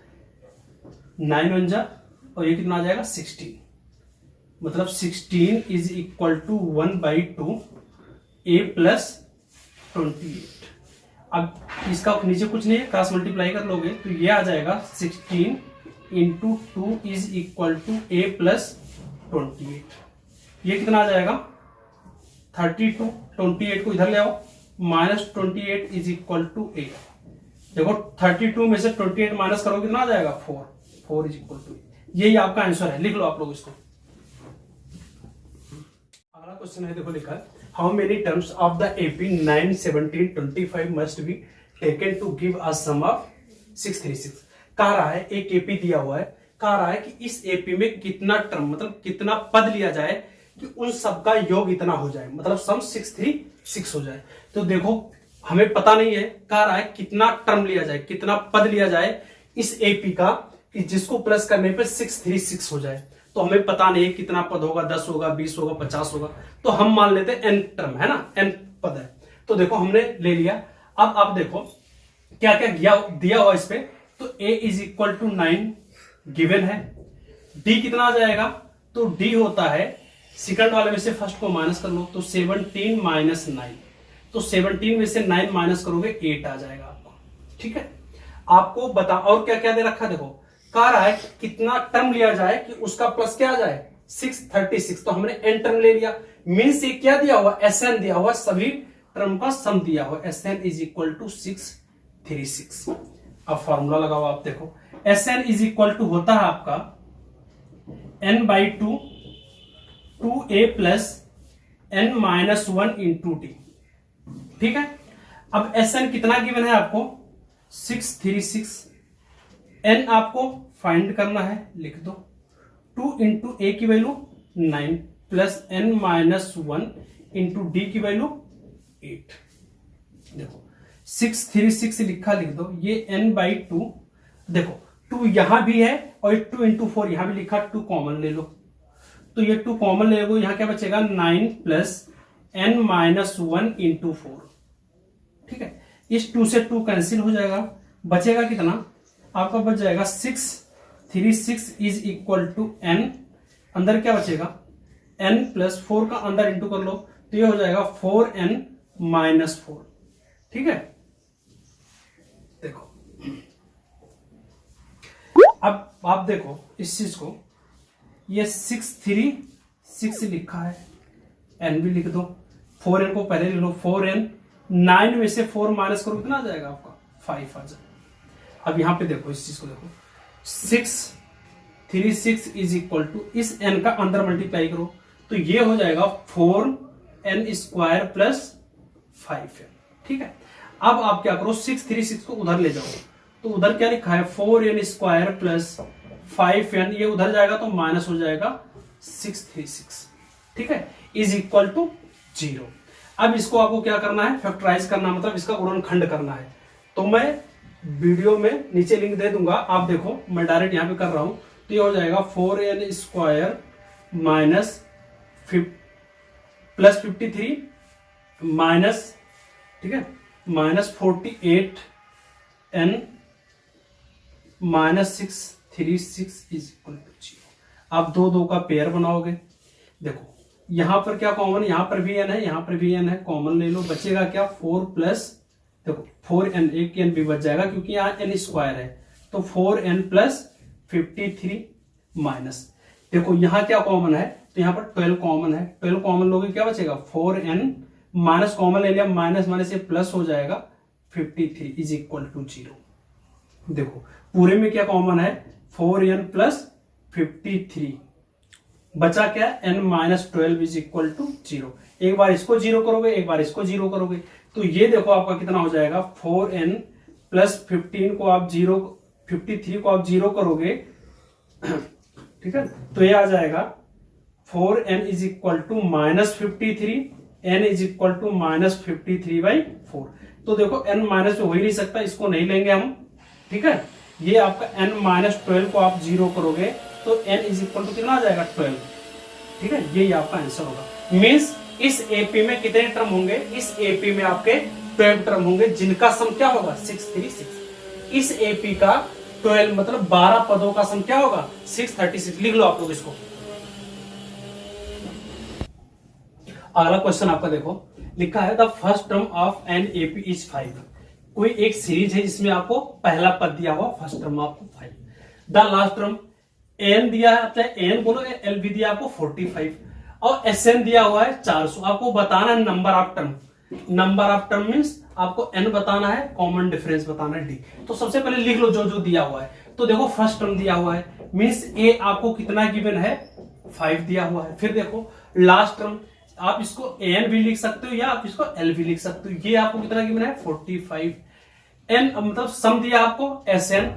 9 1 जा और ये कितना आ जाएगा 16, मतलब 16 इज इक्वल टू 1/2 a + 28। अब इसका नीचे कुछ नहीं है, क्रॉस मल्टीप्लाई कर लोगे तो ये आ जाएगा 16 × 2 इज इक्वल टू a + 28। ये कितना आ जाएगा 32, 28 को इधर ले आओ, -28 इज इक्वल टू a। देखो 32 में से 28 माइनस करोगे कितना आ जाएगा 4 इज इक्वल टू a। यही आपका आंसर है, लिख लो आप लोग इसको। अगला क्वेश्चन है, देखो लिखा है, how many terms of the AP 9 17 25 must be taken to give a sum of 636। कह रहा है एक AP दिया हुआ है, कह रहा है कि इस AP में कितना टर्म मतलब कितना पद लिया जाए कि उन सबका योग इतना हो जाए, मतलब सम 636 हो जाए। तो देखो हमें पता नहीं है, कह रहा है कितना टर्म लिया जाए, कितना पद लिया जाए इस AP का कि जिसको प्लस करने पे 636 हो जाए। तो हमें पता नहीं है कितना पद होगा, 10 होगा, 20 होगा, 50 होगा, तो हम मान लेते हैं n टर्म है ना, n पद है। तो देखो हमने ले लिया। अब आप देखो क्या क्या दिया हुआ इस पे, तो a is equal to 9 given है, d कितना आ जाएगा, तो d होता है सेकंड वाले में से फर्स्ट को माइनस कर लो, तो 17 - 9, तो 17 में से 9 माइनस करोगे 8 आ जाएगा आपको। ठीक है, आपको बता और क्या क्या दे रखा, देखो कह रहा है कितना टर्म लिया जाए कि उसका प्लस क्या आ जाए 636, तो हमने n टर्म ले लिया, मीन्स ये क्या दिया हुआ Sn दिया हुआ, सभी टर्म का सम दिया हुआ, Sn इज इक्वल टू 636। अब फॉर्मूला लगाओ, आप देखो Sn इज इक्वल टू होता है आपका n/2 2a + n - 1 × d। ठीक है, अब Sn कितना गिवन है आपको 636, n आपको फाइंड करना है, लिख दो 2 × a की वैल्यू 9 + n - 1 × d की वैल्यू 8। देखो 636 लिखा, लिख दो, ये n/2, देखो 2 यहां भी है और 2 × 4 यहां भी लिखा, 2 कॉमन ले लो, तो ये 2 कॉमन ले लो, यहां क्या बचेगा 9 + n - 1 × 4। ठीक है, इस 2 से 2 कैंसिल हो जाएगा, बचेगा कितना आपका, बच जाएगा 636 इज इक्वल टू n, अंदर क्या बचेगा n + 4 का अंदर इंटू कर लो, तो ये हो जाएगा 4n - 4। ठीक है, देखो अब आप देखो इस चीज को, ये 636 लिखा है, n भी लिख दो, 4n को पहले लिख लो, 4n 9 में से 4 माइनस करो कितना आ जाएगा आपका 5 आ जाएगा। अब यहां पे देखो इस चीज को देखो, 636 इज इक्वल टू इस n का अंदर मल्टीप्लाई करो, तो ये हो जाएगा 4n² + 5n। ठीक है, अब आप क्या करो 636 को उधर ले जाओ, तो उधर क्या लिखा है 4n² + 5n, ये उधर जाएगा तो माइनस हो जाएगा 636। ठीक है, इज इक्वल टू 0। अब इसको आपको क्या करना है, फैक्टराइज करना, मतलब इसका गुणनखंड करना है। तो मैं वीडियो में नीचे लिंक दे दूंगा, आप देखो, मैं डायरेक्ट यहाँ पे कर रहा हूं। तो ये हो जाएगा 4n square minus plus 53 minus, ठीक है, minus 48n minus 636 is equal to 0। आप दो दो का पेयर बनाओगे। देखो यहां पर क्या कॉमन है, यहां पर भी n है, यहां पर भी n है, कॉमन ले लो, बचेगा क्या 4 प्लस, देखो 4n, एक n भी बच जाएगा क्योंकि यहाँ n स्क्वायर है। तो 4n प्लस 53 माइनस, देखो यहाँ क्या कॉमन है, तो यहाँ पर 12 कॉमन है, 12 कॉमन लोगे क्या बचेगा 4n माइनस कॉमन ले लिया, माइनस माइनस से प्लस हो जाएगा 53 इज इक्वल टू 0। देखो पूरे में क्या कॉमन है 4n प्लस 53, बचा क्या n minus 12 is equal to 0। एक बार इसको 0 करोगे, एक बार इसको 0 करोगे, तो ये देखो आपका कितना हो जाएगा 4n प्लस 15 को आप 0, 53 को आप 0 करोगे, ठीक है, तो ये आ जाएगा 4n is equal to minus 53, n is equal to minus 53/4। तो देखो n माइनस हो ही नहीं सकता, इसको नहीं लेंगे हम, ठीक है। ये आपका n माइनस 12 को आप 0 करोगे तो n इज इक्वल टू कितना आ जाएगा 12, ठीक है, यही आपका आंसर होगा। मीन्स इस एपी में कितने टर्म होंगे, इस एपी में आपके 12 टर्म होंगे जिनका सम क्या होगा 636। इस एपी का 12 मतलब 12 पदों का सम क्या होगा 636। लिख लो आप लोग इसको। अगला क्वेश्चन आपका देखो, लिखा है the first term of an AP is 5। कोई एक सीरीज है जिसमें आपको पहला पद दिया हुआ, फर्स्ट टर्म आपको 5, द लास्ट टर्म एन दिया है, चाहे एन बोलो, एल भी दिया आपको 45 और एस एन दिया हुआ है 400। आपको बताना है number of term, number of term means आपको एन बताना है, कॉमन डिफरेंस बताना है डी। तो सबसे पहले लिख लो जो जो दिया हुआ है। तो देखो फर्स्ट टर्म दिया हुआ है, मीन्स ए आपको कितना गिवन है 5 दिया हुआ है। फिर देखो लास्ट टर्म, आप इसको एन भी लिख सकते हो या आप इसको एल भी लिख सकते हो, ये आपको कितना गिवन है 45। एन मतलब सम दिया आपको एस एन,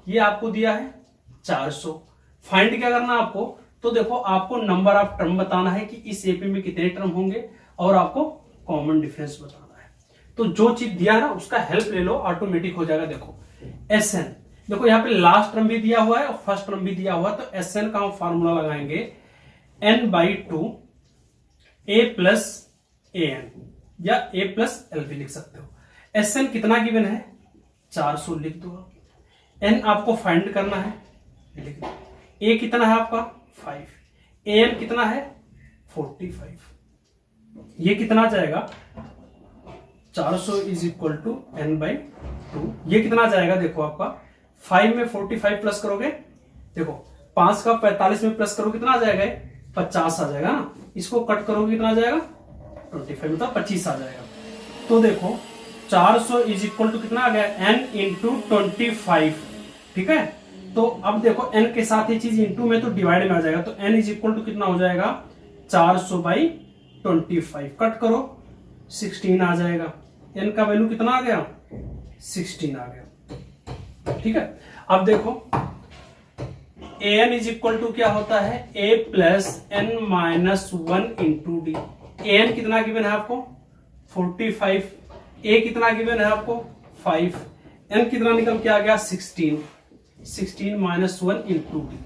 ये आपको दिया है 400। फाइंड क्या करना आपको, तो देखो आपको नंबर ऑफ टर्म बताना है कि इस एपी में कितने टर्म होंगे और आपको कॉमन डिफरेंस बताना है। तो जो चीज दिया ना उसका हेल्प ले लो, ऑटोमेटिक हो जाएगा। देखो एस एन, देखो यहाँ पे लास्ट टर्म भी दिया हुआ है और फर्स्ट टर्म भी दिया हुआ है, तो एस एन का हम फॉर्मूला लगाएंगे n/2 a plus A N या a प्लस एल भी लिख सकते हो। एस एन कितना गिवन है 400 लिख दो। एन आपको फाइंड करना है, लिख दो। ए कितना है आपका 5, ए एन कितना है 45, ये कितना आ जाएगा 400 इज इक्वल टू n/2। ये कितना आ जाएगा, देखो आपका 5 में 45 प्लस करोगे, देखो 5 का 45 में प्लस करोगे कितना आ जाएगा 50 आ जाएगा ना, इसको कट करोगे कितना आ जाएगा 25 मतलब 25 आ जाएगा। तो देखो 400 इज इक्वल टू कितना आ गया n इंटू 25, ठीक है। तो अब देखो n के साथ ये चीज इंटू में तो डिवाइड में आ जाएगा, तो n इज इक्वल टू कितना हो जाएगा 400/25, कट करो 16 आ जाएगा। n का वैल्यू कितना आ गया 16 आ गया, ठीक है। अब देखो an इज इक्वल टू क्या होता है a plus n minus 1 into D. an कितना गिवन है आपको 45, a कितना गिवन है आपको 5, n कितना निकल के आ गया 16 माइनस 1 इंटू डी।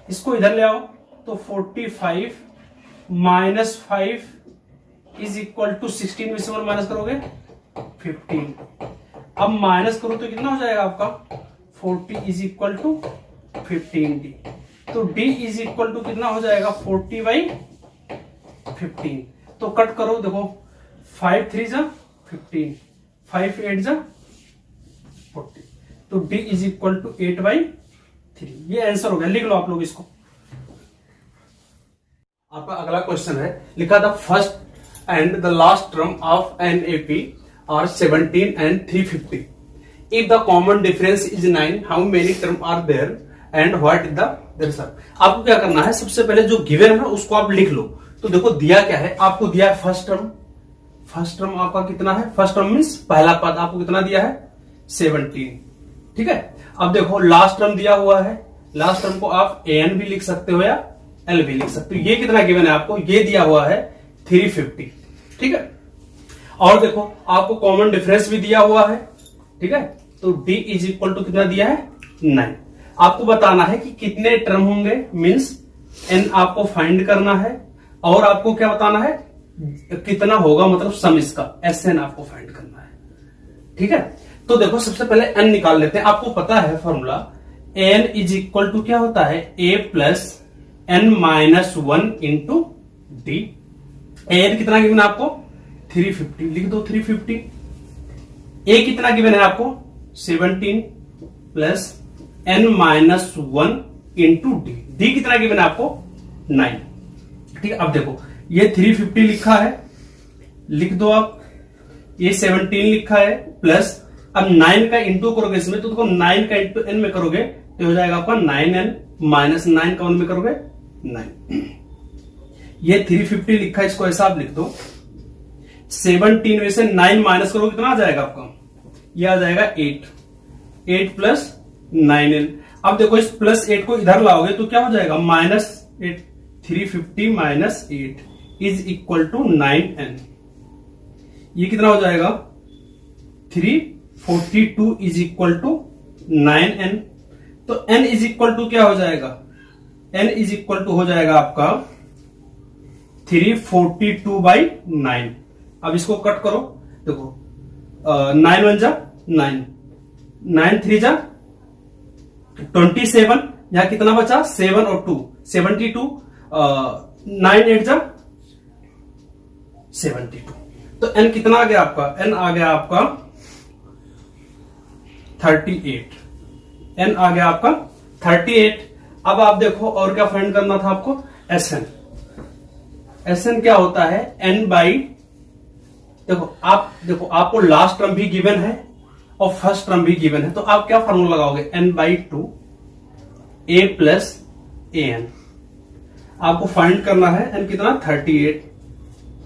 इसको इधर ले आओ तो 45 माइनस 5 इज इक्वल टू 16 में से 1 माइनस करोगे 15। अब माइनस करो तो कितना हो जाएगा आपका 40 इज इक्वल टू 15d। तो d इज इक्वल टू कितना हो जाएगा 40/15। तो कट करो, देखो 5 3 जा 15, 5 8 जा 40, तो d इज इक्वल टू 8/3। ये आंसर हो गया, लिख लो आप लोग इसको। आपका अगला क्वेश्चन है, लिखा the first and the last term of an AP are 17 and 350। If the common difference is 9, how many term are there and what is the their sum. आपको क्या करना है, सबसे पहले जो गिवन है ना उसको आप लिख लो। तो देखो दिया क्या है, आपको दिया है फर्स्ट टर्म, फर्स्ट टर्म आपका कितना है, फर्स्ट टर्म मीन्स पहला पद आपको कितना दिया है 17, ठीक है। अब देखो लास्ट टर्म दिया हुआ है, लास्ट टर्म को आप एन भी लिख सकते हो या एल भी लिख सकते हो। ये कितना गिवन है आपको, ये दिया हुआ है 350, ठीक है। और देखो आपको कॉमन डिफरेंस भी दिया हुआ है, ठीक है। तो d इज इक्वल टू कितना दिया है 9। आपको बताना है कि कितने टर्म होंगे, मीन्स n आपको फाइंड करना है और आपको क्या बताना है कितना होगा, मतलब सम इसका Sn आपको फाइंड करना है, ठीक है। तो देखो सबसे पहले n निकाल लेते हैं। आपको पता है formula n is equal to क्या होता है a plus n minus 1 into D. n कितना गिवन है आपको 350, लिख दो 350। a कितना गिवन है आपको 17 plus n minus 1 into D. D कितना गिवन है आपको 9, ठीक है। अब देखो ये 350 लिखा है, लिख दो आप, ये 17 लिखा है प्लस, अब 9 का इंटू करोगे इसमें तो देखो 9 का इंटू n में करोगे तो हो जाएगा आपका 9n माइनस 9 का 1 में करोगे 9। ये 350 लिखा है, इसको ऐसा आप लिख दो। 17 में से 9 माइनस करोगे कितना आ जाएगा आपका, ये आ जाएगा 8 प्लस 9n। अब देखो इस प्लस 8 को इधर लाओगे तो क्या हो जाएगा minus 8, 350 minus 8 is equal to 9n। ये कितना हो जाएगा 342 इज इक्वल टू 9n। तो n इज इक्वल टू क्या हो जाएगा, n इज इक्वल टू हो जाएगा आपका 342 बाई 9। अब इसको कट करो, देखो 9 1 जा 9, 9 3 जा 27, यहां कितना बचा 7 और 2 72, 9 8 जा 72। तो n कितना आ गया आपका, n आ गया आपका 38, n आ गया आपका 38। अब आप देखो और क्या फाइंड करना था आपको, Sn। Sn क्या होता है n बाई, देखो आपको लास्ट टर्म भी गिवन है और फर्स्ट टर्म भी गिवन है, तो आप क्या फॉर्मूला लगाओगे n by 2 a plus an। आपको फाइंड करना है n कितना 38,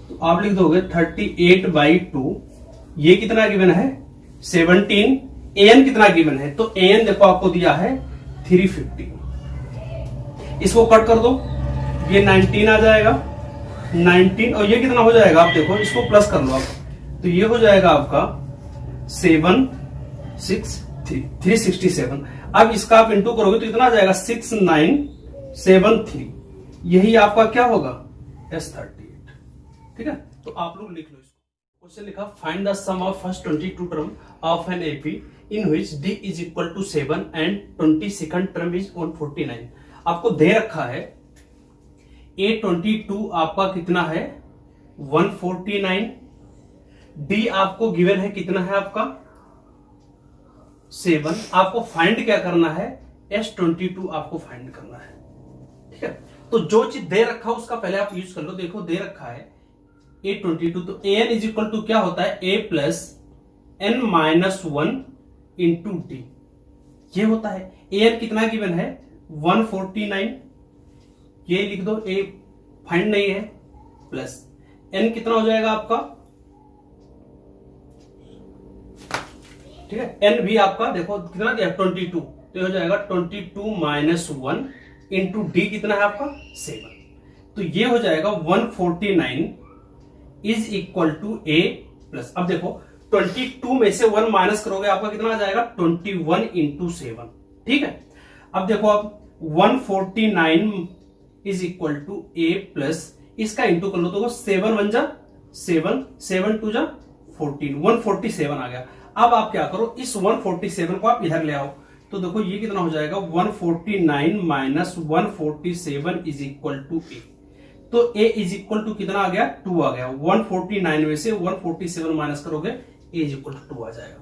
तो आप लिख दोगे 38 बाई 2, ये कितना गिवन है 17, an कितना गिवन है, तो an देखो आपको दिया है 350। इसको कट कर दो, ये 19 आ जाएगा 19, और ये कितना हो जाएगा आप देखो, इसको प्लस कर लो आप, तो ये हो जाएगा आपका 367। अब इसका आप इंटू करोगे तो इतना आ जाएगा 6973। यही आपका क्या होगा S38, ठीक है। तो आप लोग लिख लो इसको। क्वेश्चन लिखा find the sum of first 22 term of an AP in which d is equal to 7 and 22nd term is 149। आपको दे रखा है A22 आपका कितना है 149, D आपको गिवन है कितना है आपका 7। आपको फाइंड क्या करना है S22 आपको फाइंड करना है, ठीक है। तो जो चीज दे रखा है उसका पहले आप यूज कर लो। देखो दे रखा है A22, तो an इज इक्वल टू क्या होता है a plus n minus 1 into d, ये होता है। an कितना गिवन है 149, ये लिख दो, a फाइंड नहीं है, प्लस n कितना हो जाएगा आपका, ठीक है। n भी आपका देखो कितना दिया 22, तो हो जाएगा 22 माइनस 1 इंटू डी कितना है आपका 7, तो ये हो जाएगा 149 is equal to a plus, अब देखो 22 में से 1 माइनस करोगे आपका कितना आ जाएगा 21 इंटू 7, ठीक है। अब देखो आप 149 is equal to a plus, इसका इंटू कर लो तो 7 1 जा 7, 7 2 जा 14, 147 आ गया। अब आप क्या करो, इस 147 को आप इधर ले आओ, तो देखो ये कितना हो जाएगा 149 minus 147 is equal to a। तो a इज इक्वल टू कितना आ गया 2 आ गया। 149 में से 147 माइनस करोगे a इज इक्वल टू 2 आ जाएगा।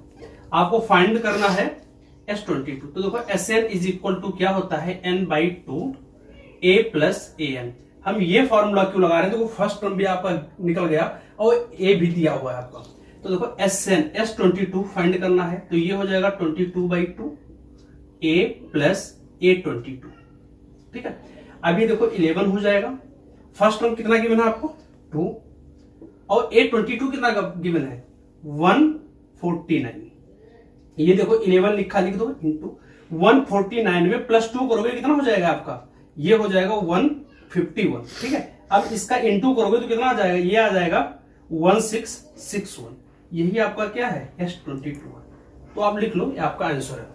आपको फाइंड करना है S22, तो देखो Sn इज इक्वल टू क्या होता है n by 2 a plus an। हम ये फॉर्मूला क्यों लगा रहे हैं, देखो फर्स्ट टर्म भी आपका निकल गया और a भी दिया हुआ है आपका। तो देखो Sn S22 फाइंड करना है, तो ये हो जाएगा 22 बाई 2 a प्लस A22, ठीक है। अभी देखो 11 हो जाएगा, फर्स्ट टर्म कितना गिवन है आपको 2, और A22 कितना गिवन है 149, ये देखो 11 लिखा, लिख दो इंटू 149 में प्लस 2 करोगे कितना हो जाएगा आपका, ये हो जाएगा 151, ठीक है। अब इसका इंटू करोगे तो कितना आ जाएगा, ये आ जाएगा 1661, यही आपका क्या है S22 है। तो आप लिख लो, ये आपका आंसर है।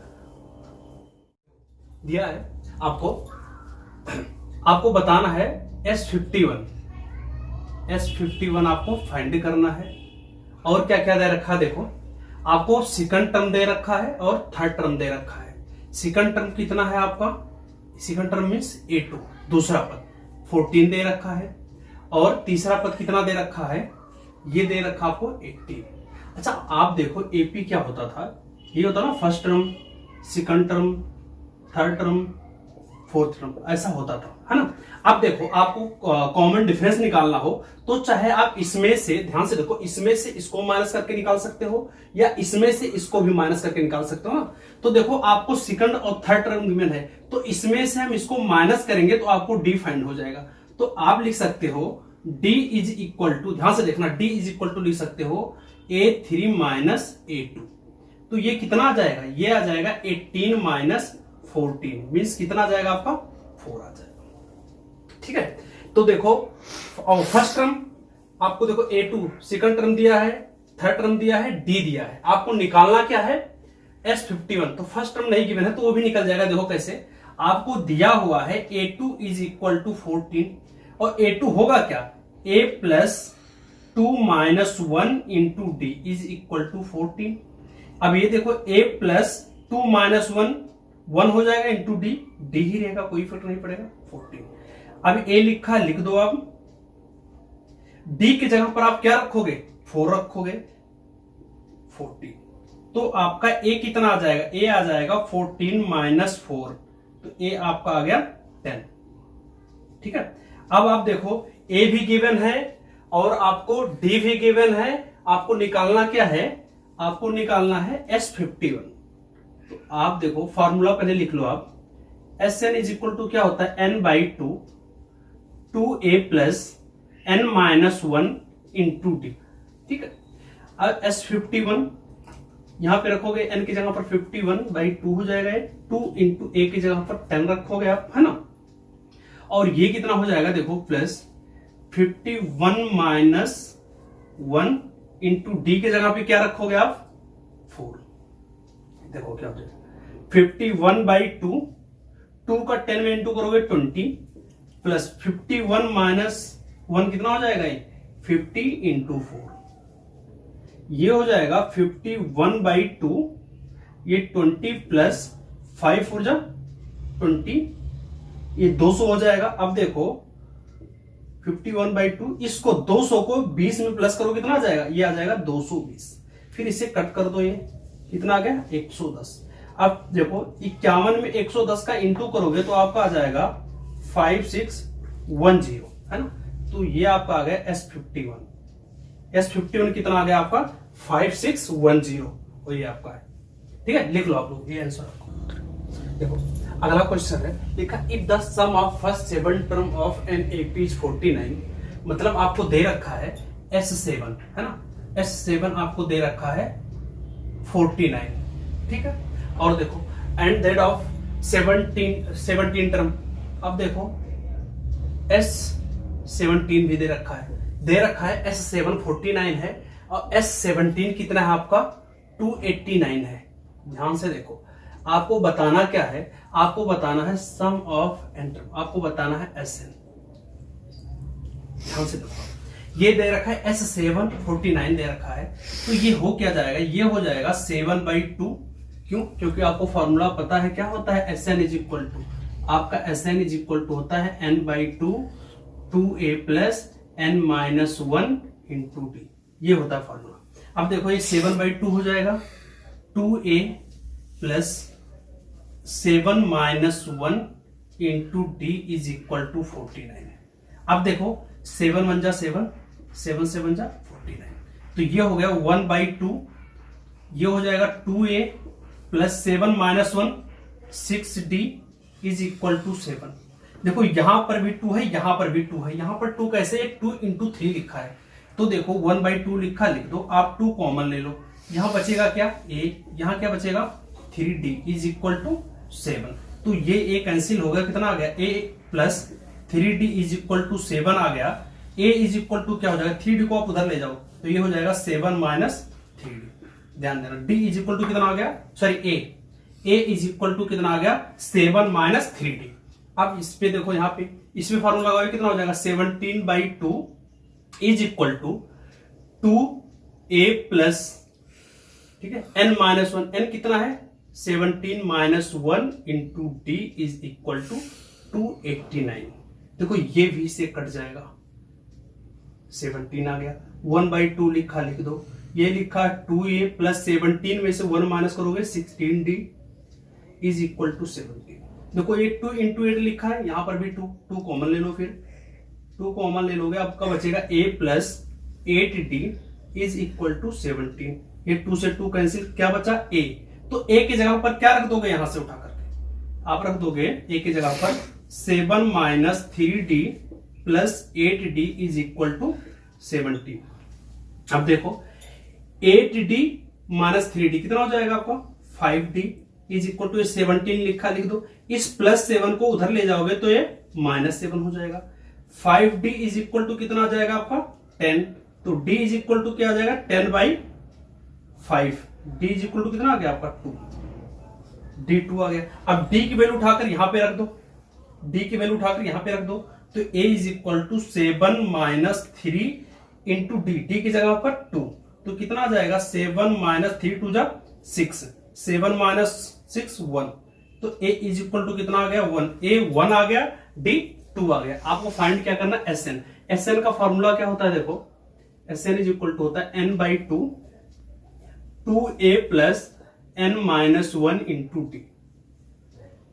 दिया है आपको, आपको बताना है S51 आपको फाइंड करना है। और क्या क्या दे रखा है देखो, आपको सेकंड टर्म दे रखा है और थर्ड टर्म दे रखा है। सेकंड टर्म कितना है आपका, सेकंड टर्म मीन्स A2, दूसरा पद 14 दे रखा है, और तीसरा पद कितना दे रखा है, ये दे रखा आपको 18। अच्छा आप देखो AP क्या होता था, ये होता ना first term, second term, third term, fourth term, ऐसा होता था, है ना। अब देखो आपको कॉमन डिफरेंस निकालना हो तो चाहे आप इसमें से, ध्यान से देखो, इसमें से इसको माइनस करके निकाल सकते हो या इसमें से इसको भी माइनस करके निकाल सकते हो ना। तो देखो आपको सेकंड और थर्ड टर्म गिवन है, तो इसमें से हम इसको माइनस करेंगे तो आपको डी फाइंड हो जाएगा। तो आप लिख सकते हो D इज इक्वल टू, ध्यान से देखना, D इज इक्वल टू लिख सकते हो A3 माइनस A2। तो ये कितना आ जाएगा, ये आ जाएगा 18 माइनस 14, मीन्स कितना आ जाएगा आपका 4 आ जाएगा। ठीक है, तो देखो फर्स्ट टर्म आपको देखो A2 सेकंड टर्म दिया है, थर्ड टर्म दिया है, D दिया है, आपको निकालना क्या है S51। तो फर्स्ट टर्म नहीं गिवन है तो वो भी निकल जाएगा। देखो कैसे, आपको दिया हुआ है A2 इज इक्वल टू 14, और A2 होगा क्या, A plus 2 minus 1 into D is equal to 14। अब ये देखो A प्लस 2 माइनस 1 हो जाएगा इंटू डी, डी ही रहेगा, कोई फर्क नहीं पड़ेगा, 14। अब A लिखा, लिख दो आप, D की जगह पर आप क्या रखोगे, 4 रखोगे, 14। तो आपका A कितना आ जाएगा, A आ जाएगा 14 माइनस 4, तो A आपका आ गया 10। ठीक है, अब आप देखो A भी गिवन है और आपको D भी गिवन है, आपको निकालना क्या है, आपको निकालना है S51। तो आप देखो फॉर्मूला पहले लिख लो आप, Sn इज इक्वल टू क्या होता है, n by 2A plus n minus 1 into D. ठीक है, अब S51 यहां पे रखोगे, n की जगह पर 51 बाई 2 हो जाएगा, 2 इंटू A की जगह पर 10 रखोगे आप, है ना। और ये कितना हो जाएगा देखो, प्लस 51 माइनस 1 इंटू डी की जगह पे क्या रखोगे आप, 4। देखो क्या हो जाएगा, 51 बाई 2 का 10 में इंटू करोगे 20, प्लस 51 माइनस 1 कितना हो जाएगा, ये 50 इंटू 4, ये हो जाएगा 51 बाई 2, ये 20 प्लस 5 हो जा 20, ये 200 हो जाएगा। अब देखो 51 बाई 2, इसको 200 को 20 में प्लस करो, कितना आ जाएगा, ये आ जाएगा 220। फिर इसे कट कर दो, ये कितना आ गया 110। अब देखो 51 में 110 का इंटू करोगे तो आपका आ जाएगा 5610, है ना। तो ये आपका आ गया S51 कितना आ गया आपका 5610, और ये आपका है। ठीक है, लिख लो आप लोग ये आंसर आपको। देखो अगला क्वेश्चन है, लिखा if the sum of first 7 term of an AP is 49, मतलब आपको दे रखा है S7, है ना, S7 आपको दे रखा है 49। ठीक है, और देखो एंड दैट ऑफ 17 टर्म, अब देखो S17 भी दे रखा है, S7 49 है और S17 कितना है आपका 289 है। ध्यान से देखो, आपको बताना क्या है, आपको बताना है सम ऑफ एन टर्म, आपको बताना है Sn। ध्यान से देखो, ये दे रखा है S7 49 दे रखा है, तो ये हो क्या जाएगा, ये हो जाएगा 7 बाई 2। क्यों, क्योंकि आपको फॉर्मूला पता है क्या होता है, Sn इज इक्वल टू, आपका Sn इज इक्वल टू होता है n by 2A plus n minus 1 into d, ये होता है फॉर्मूला। अब देखो ये 7 बाई 2 हो जाएगा, 2A plus 7 minus 1 into D is equal to 49। अब देखो 7 1 जा 7, 7 7 जा 49, तो ये हो गया 1 बाई 2, ये हो जाएगा 2A plus 7 minus 1 6D is equal to 7। देखो यहां पर भी 2 है, यहां पर भी 2 है, यहां पर 2 कैसे, 2 इंटू 3 लिखा है, तो देखो 1 बाई 2 लिखा, लिख दो आप, 2 कॉमन ले लो, यहां बचेगा क्या A, यहां क्या बचेगा 3D इज इक्वल टू 7। तो ये A कैंसिल हो गया, कितना आ गया A plus 3D is equal to 7 आ गया। ए इज इक्वल टू क्या हो जाएगा, 3d को आप उधर ले जाओ तो ये हो जाएगा 7 माइनस 3d। ध्यान देना, d इज इक्वल टू कितना आ गया, sorry A is equal to कितना आ गया 7 माइनस 3d। अब इस पे देखो, यहाँ पे इसमें फॉर्मूला लगाओगे कितना हो जाएगा 17/2 is equal to 2a plus, ठीक है, n-1, n कितना है 17 minus 1 into D is equal to 289। देखो ये भी से कट जाएगा, 17 आ गया, 1/2 लिखा, लिख दो, ये लिखा 2a प्लस 17 में से 1 माइनस करोगे 16d इज इक्वल टू 17। देखो ये 2 इंटू 8 लिखा है, यहां पर भी 2 कॉमन ले लो, फिर 2 कॉमन ले लोगे, आपका बचेगा a plus 8d is equal to 17। ये 2 से 2 कैंसिल, क्या बचा a, तो a की जगह पर क्या रख दोगे, यहां से उठा करके आप रख दोगे a की जगह पर 7 minus 3d plus 8d is equal to 17। अब देखो 8d माइनस 3d कितना हो जाएगा आपका 5d इज इक्वल टू 17 लिखा, लिख दो, इस प्लस 7 को उधर ले जाओगे तो ये माइनस 7 हो जाएगा। 5d इज इक्वल टू कितना आ जाएगा आपका 10, तो d इज इक्वल टू क्या आ जाएगा 10/5, d इज इक्वल टू कितना आ गया आपका 2, d2 आ गया। अब d की वैल्यू उठाकर यहां पे रख दो, d की वैल्यू उठाकर यहां पे रख दो, तो a is equal to 7 minus 3 into D की जगह पर 2, तो कितना आ जाएगा 7 माइनस 3 2 जा 6, 7 माइनस 6 1, तो a इज इक्वल टू कितना आ गया 1, a 1 आ गया, d 2 आ गया। आपको फाइंड क्या करना Sn, Sn का फॉर्मूला क्या होता है, देखो Sn इज इक्वल टू होता है n/2 2a plus n-1 into D.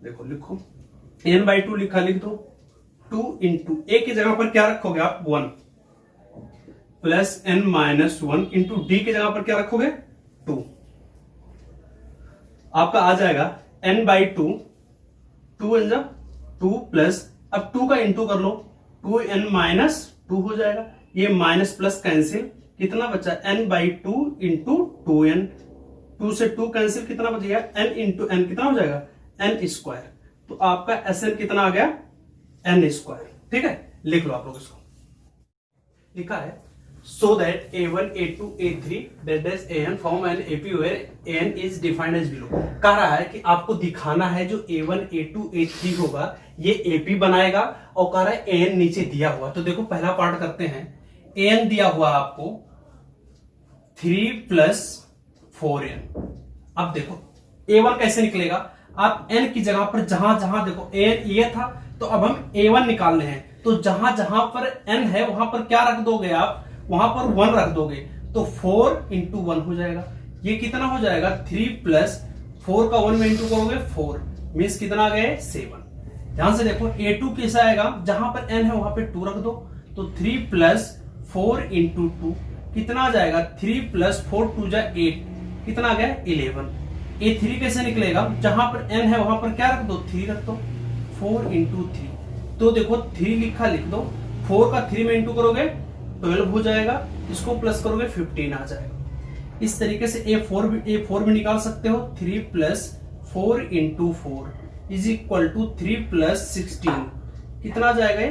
देखो लिखो n/2 लिखा, लिख दो, 2 इंटू a की जगह पर क्या रखोगे आप 1 प्लस n-1 इंटू डी की जगह पर क्या रखोगे 2, आपका आ जाएगा n/2, 2 प्लस, अब 2 का इंटू कर लो, 2n-2 हो जाएगा, ये माइनस प्लस कैंसिल, कितना बचा n/2 इंटू 2n, 2 से 2 कैंसिल, कितना बचेगा n इंटू n कितना हो जाएगा n स्क्वायर, तो आपका Sn कितना आ गया n स्क्वायर। ठीक है, लिख लो आप लोग इसको, लिखा है so that a1 a2 a3 that is an form an ap where an is defined as below। कह रहा है कि आपको दिखाना है जो a1 a2 a3 होगा ये ap बनाएगा, और कह रहा है an नीचे दिया हुआ। तो देखो पहला पार्ट करते हैं, an दिया हुआ आपको 3 प्लस 4n। अब देखो a1 कैसे निकलेगा, आप n की जगह पर जहां जहां देखो an ये था, तो अब हम a1 निकालने हैं, तो जहां जहां पर n है वहां पर क्या रख दोगे आप, वहां पर 1 रख दोगे, तो 4 इंटू 1 हो जाएगा, ये कितना हो जाएगा 3 प्लस 4 का 1 में इंटू करोगे 4 मीन्स कितना आ गया 7। ध्यान से देखो a2 कैसा आएगा, जहां पर n है वहां पे 2 रख दो, तो 3 प्लस 4 इंटू 2 कितना आ जाएगा 3 प्लस 4 2 जा 8, कितना आ गया 11। a3 कैसे निकलेगा, जहां पर n है वहां पर क्या रख दो 3 रख दो, 4 इंटू 3, तो देखो 3 लिखा, लिख दो, 4 का 3 में इंटू करोगे 12 हो जाएगा, इसको प्लस करोगे 15 आ जाएगा। इस तरीके से a4 भी निकाल सकते हो, 3 plus 4 into 4 is equal to 3 plus 16, कितना आ जाएगा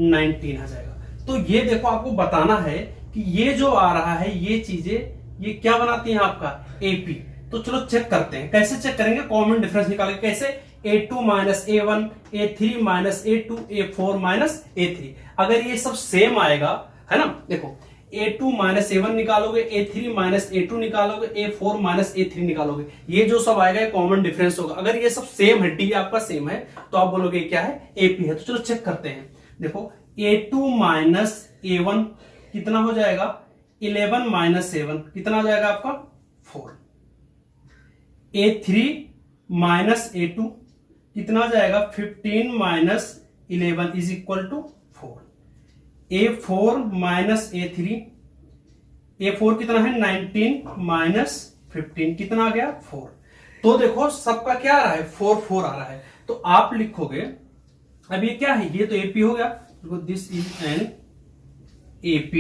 19 आ जाएगा। तो ये देखो आपको बताना है कि ये जो आ रहा है ये चीजें ये क्या बनाती हैं आपका AP। तो चलो चेक करते हैं, कैसे चेक करेंगे, कॉमन डिफरेंस निकाल के, कैसे a2 minus a1 a3 minus a2 a4 minus a3, अगर ये सब सेम आएगा है ना, देखो a2 माइनस a1 निकालोगे, a3 माइनस a2 निकालोगे, a4 माइनस a3 निकालोगे, ये जो सब आएगा ये कॉमन डिफरेंस होगा। अगर ये सब सेम है, डी आपका सेम है, तो आप बोलोगे क्या है AP है। तो चलो चेक करते हैं, देखो a2 माइनस a1 कितना हो जाएगा 11 माइनस 7 कितना आ जाएगा आपका 4, a3 माइनस a2 कितना आ जाएगा 15 minus 11 is equal to 4, a4 minus a3, a4 कितना है 19 माइनस 15 कितना आ गया 4। तो देखो सबका क्या आ रहा है 4 4 आ रहा है, तो आप लिखोगे, अब ये क्या है, ये तो AP हो गया, देखो this is an AP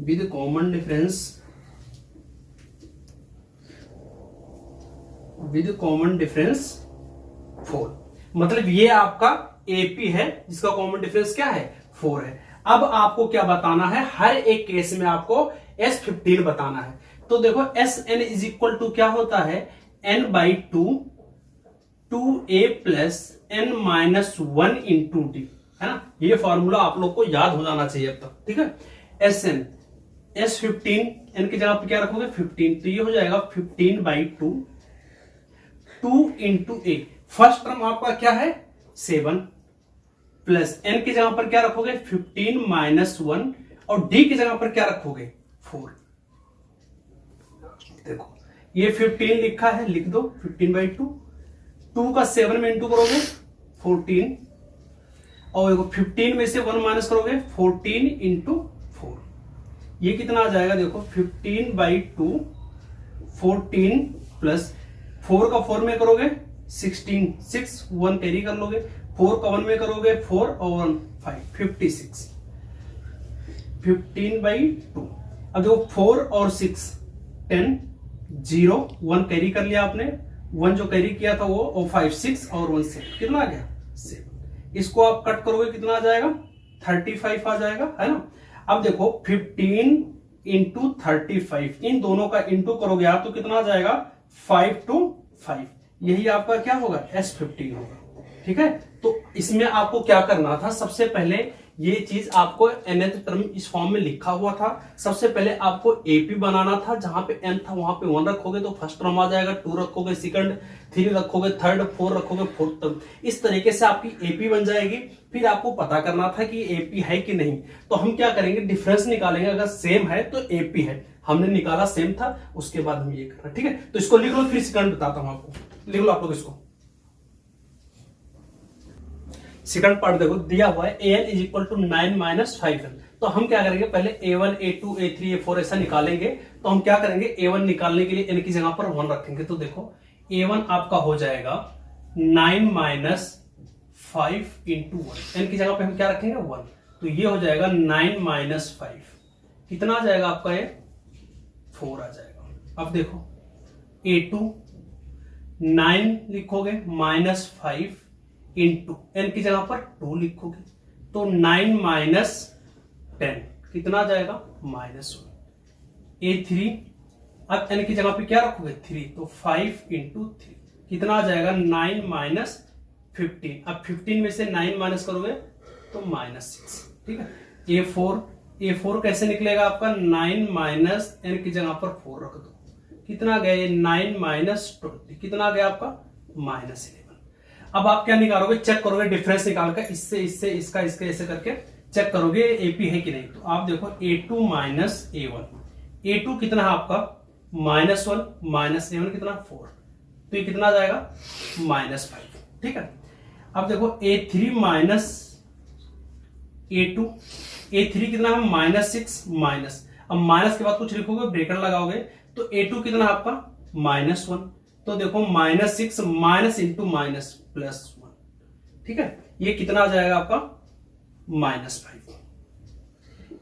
with common difference, with common difference 4, मतलब ये आपका AP है जिसका कॉमन डिफरेंस क्या है 4 है। अब आपको क्या बताना है, हर एक केस में आपको S15 बताना है। तो देखो Sn इज इक्वल टू क्या होता है, n/2 2a plus n minus 1 into D, है ना। ये फॉर्मूला आप लोग को याद हो जाना चाहिए अब तक, ठीक है। Sn S15 n की जगह पे क्या रखोगे 15, तो ये हो जाएगा 15/2 2 इंटू ए, फर्स्ट टर्म आपका क्या है 7 प्लस n की जगह पर क्या रखोगे 15 माइनस 1 और d की जगह पर क्या रखोगे 4। देखो ये 15 लिखा है, लिख दो 15/2, 2 का 7 में इंटू करोगे 14 और देखो 15 में से 1 माइनस करोगे 14 इंटू 4, ये कितना आ जाएगा देखो 15/2 14 प्लस 4 का 4 में करोगे 16 6 1 कैरी कर लोगे, 4 का 1 में करोगे 4 और 1 5 56 15/2। अब देखो 4 और 6 10 0 1 कैरी कर लिया आपने, 1 जो कैरी किया था वो और 5 6 और 1 7 कितना आ गया 7। इसको आप कट करोगे कितना आ जाएगा 35 आ जाएगा, है ना। अब देखो 15 इंटू 35, इन दोनों का इंटू करोगे आप तो कितना आ जाएगा 5 to 5, यही आपका क्या होगा S15 होगा, ठीक है। तो इसमें आपको क्या करना था, सबसे पहले ये चीज आपको nth टर्म इस फॉर्म में लिखा हुआ था, सबसे पहले आपको एपी बनाना था, जहां पे n था वहां पे 1 रखोगे तो फर्स्ट टर्म आ जाएगा, 2 रखोगे सेकंड, 3 रखोगे थर्ड, 4 रखोगे फोर्थ टर्म, इस तरीके से आपकी एपी बन जाएगी। फिर आपको पता करना था कि एपी है कि नहीं, तो हम क्या करेंगे डिफरेंस निकालेंगे, अगर सेम है तो एपी है, हमने निकाला सेम था, उसके बाद हम ये कर रहे हैं, ठीक है। तो इसको लिख लो, फिर सेकंड बताता हूं आपको, लिख लो आप लोग इसको। सेकंड पार्ट देखो दिया हुआ है an is equal to 9 minus 5n, तो हम क्या करेंगे पहले a1 a2 a3 a4 ऐसा निकालेंगे। तो हम क्या करेंगे a1 निकालने के लिए n की जगह पर 1 रखेंगे, तो देखो a1 आपका हो जाएगा 9 माइनस 5 इंटू 1, n की जगह पे हम क्या रखेंगे 1, तो ये हो जाएगा 9 माइनस 5, कितना आ जाएगा आपका ये 4 आ जाएगा। अब देखो a2 9 लिखोगे माइनस 5 इंटू n की जगह पर 2 लिखोगे तो 9 माइनस 10 कितना आ जाएगा -1। a3 अब n की जगह पे क्या रखोगे 3, तो 5 इंटू 3 कितना आ जाएगा 9 माइनस 15। अब 15 में से 9 माइनस करोगे तो -6, ठीक है। a4 कैसे निकलेगा आपका 9 माइनस n की जगह पर 4 रख दो, कितना गया ये 9 माइनस 20, कितना आ गया आपका -11। अब आप क्या निकालोगे, चेक करोगे डिफरेंस निकालकर, इससे इससे इसका इसके ऐसे करके चेक करोगे एपी है कि नहीं। तो आप देखो a2 माइनस a1, a2 कितना है आपका -1 माइनस a1 कितना 4, तो ये कितना आ जाएगा -5, ठीक है। अब देखो a3 माइनस a2, a3 कितना है -6 माइनस, अब माइनस के बाद कुछ लिखोगे ब्रेकेट लगाओगे तो a2 कितना है आपका -1, तो देखो -6 माइनस इंटू माइनस +1, ठीक है। ये कितना आ जाएगा आपका -5।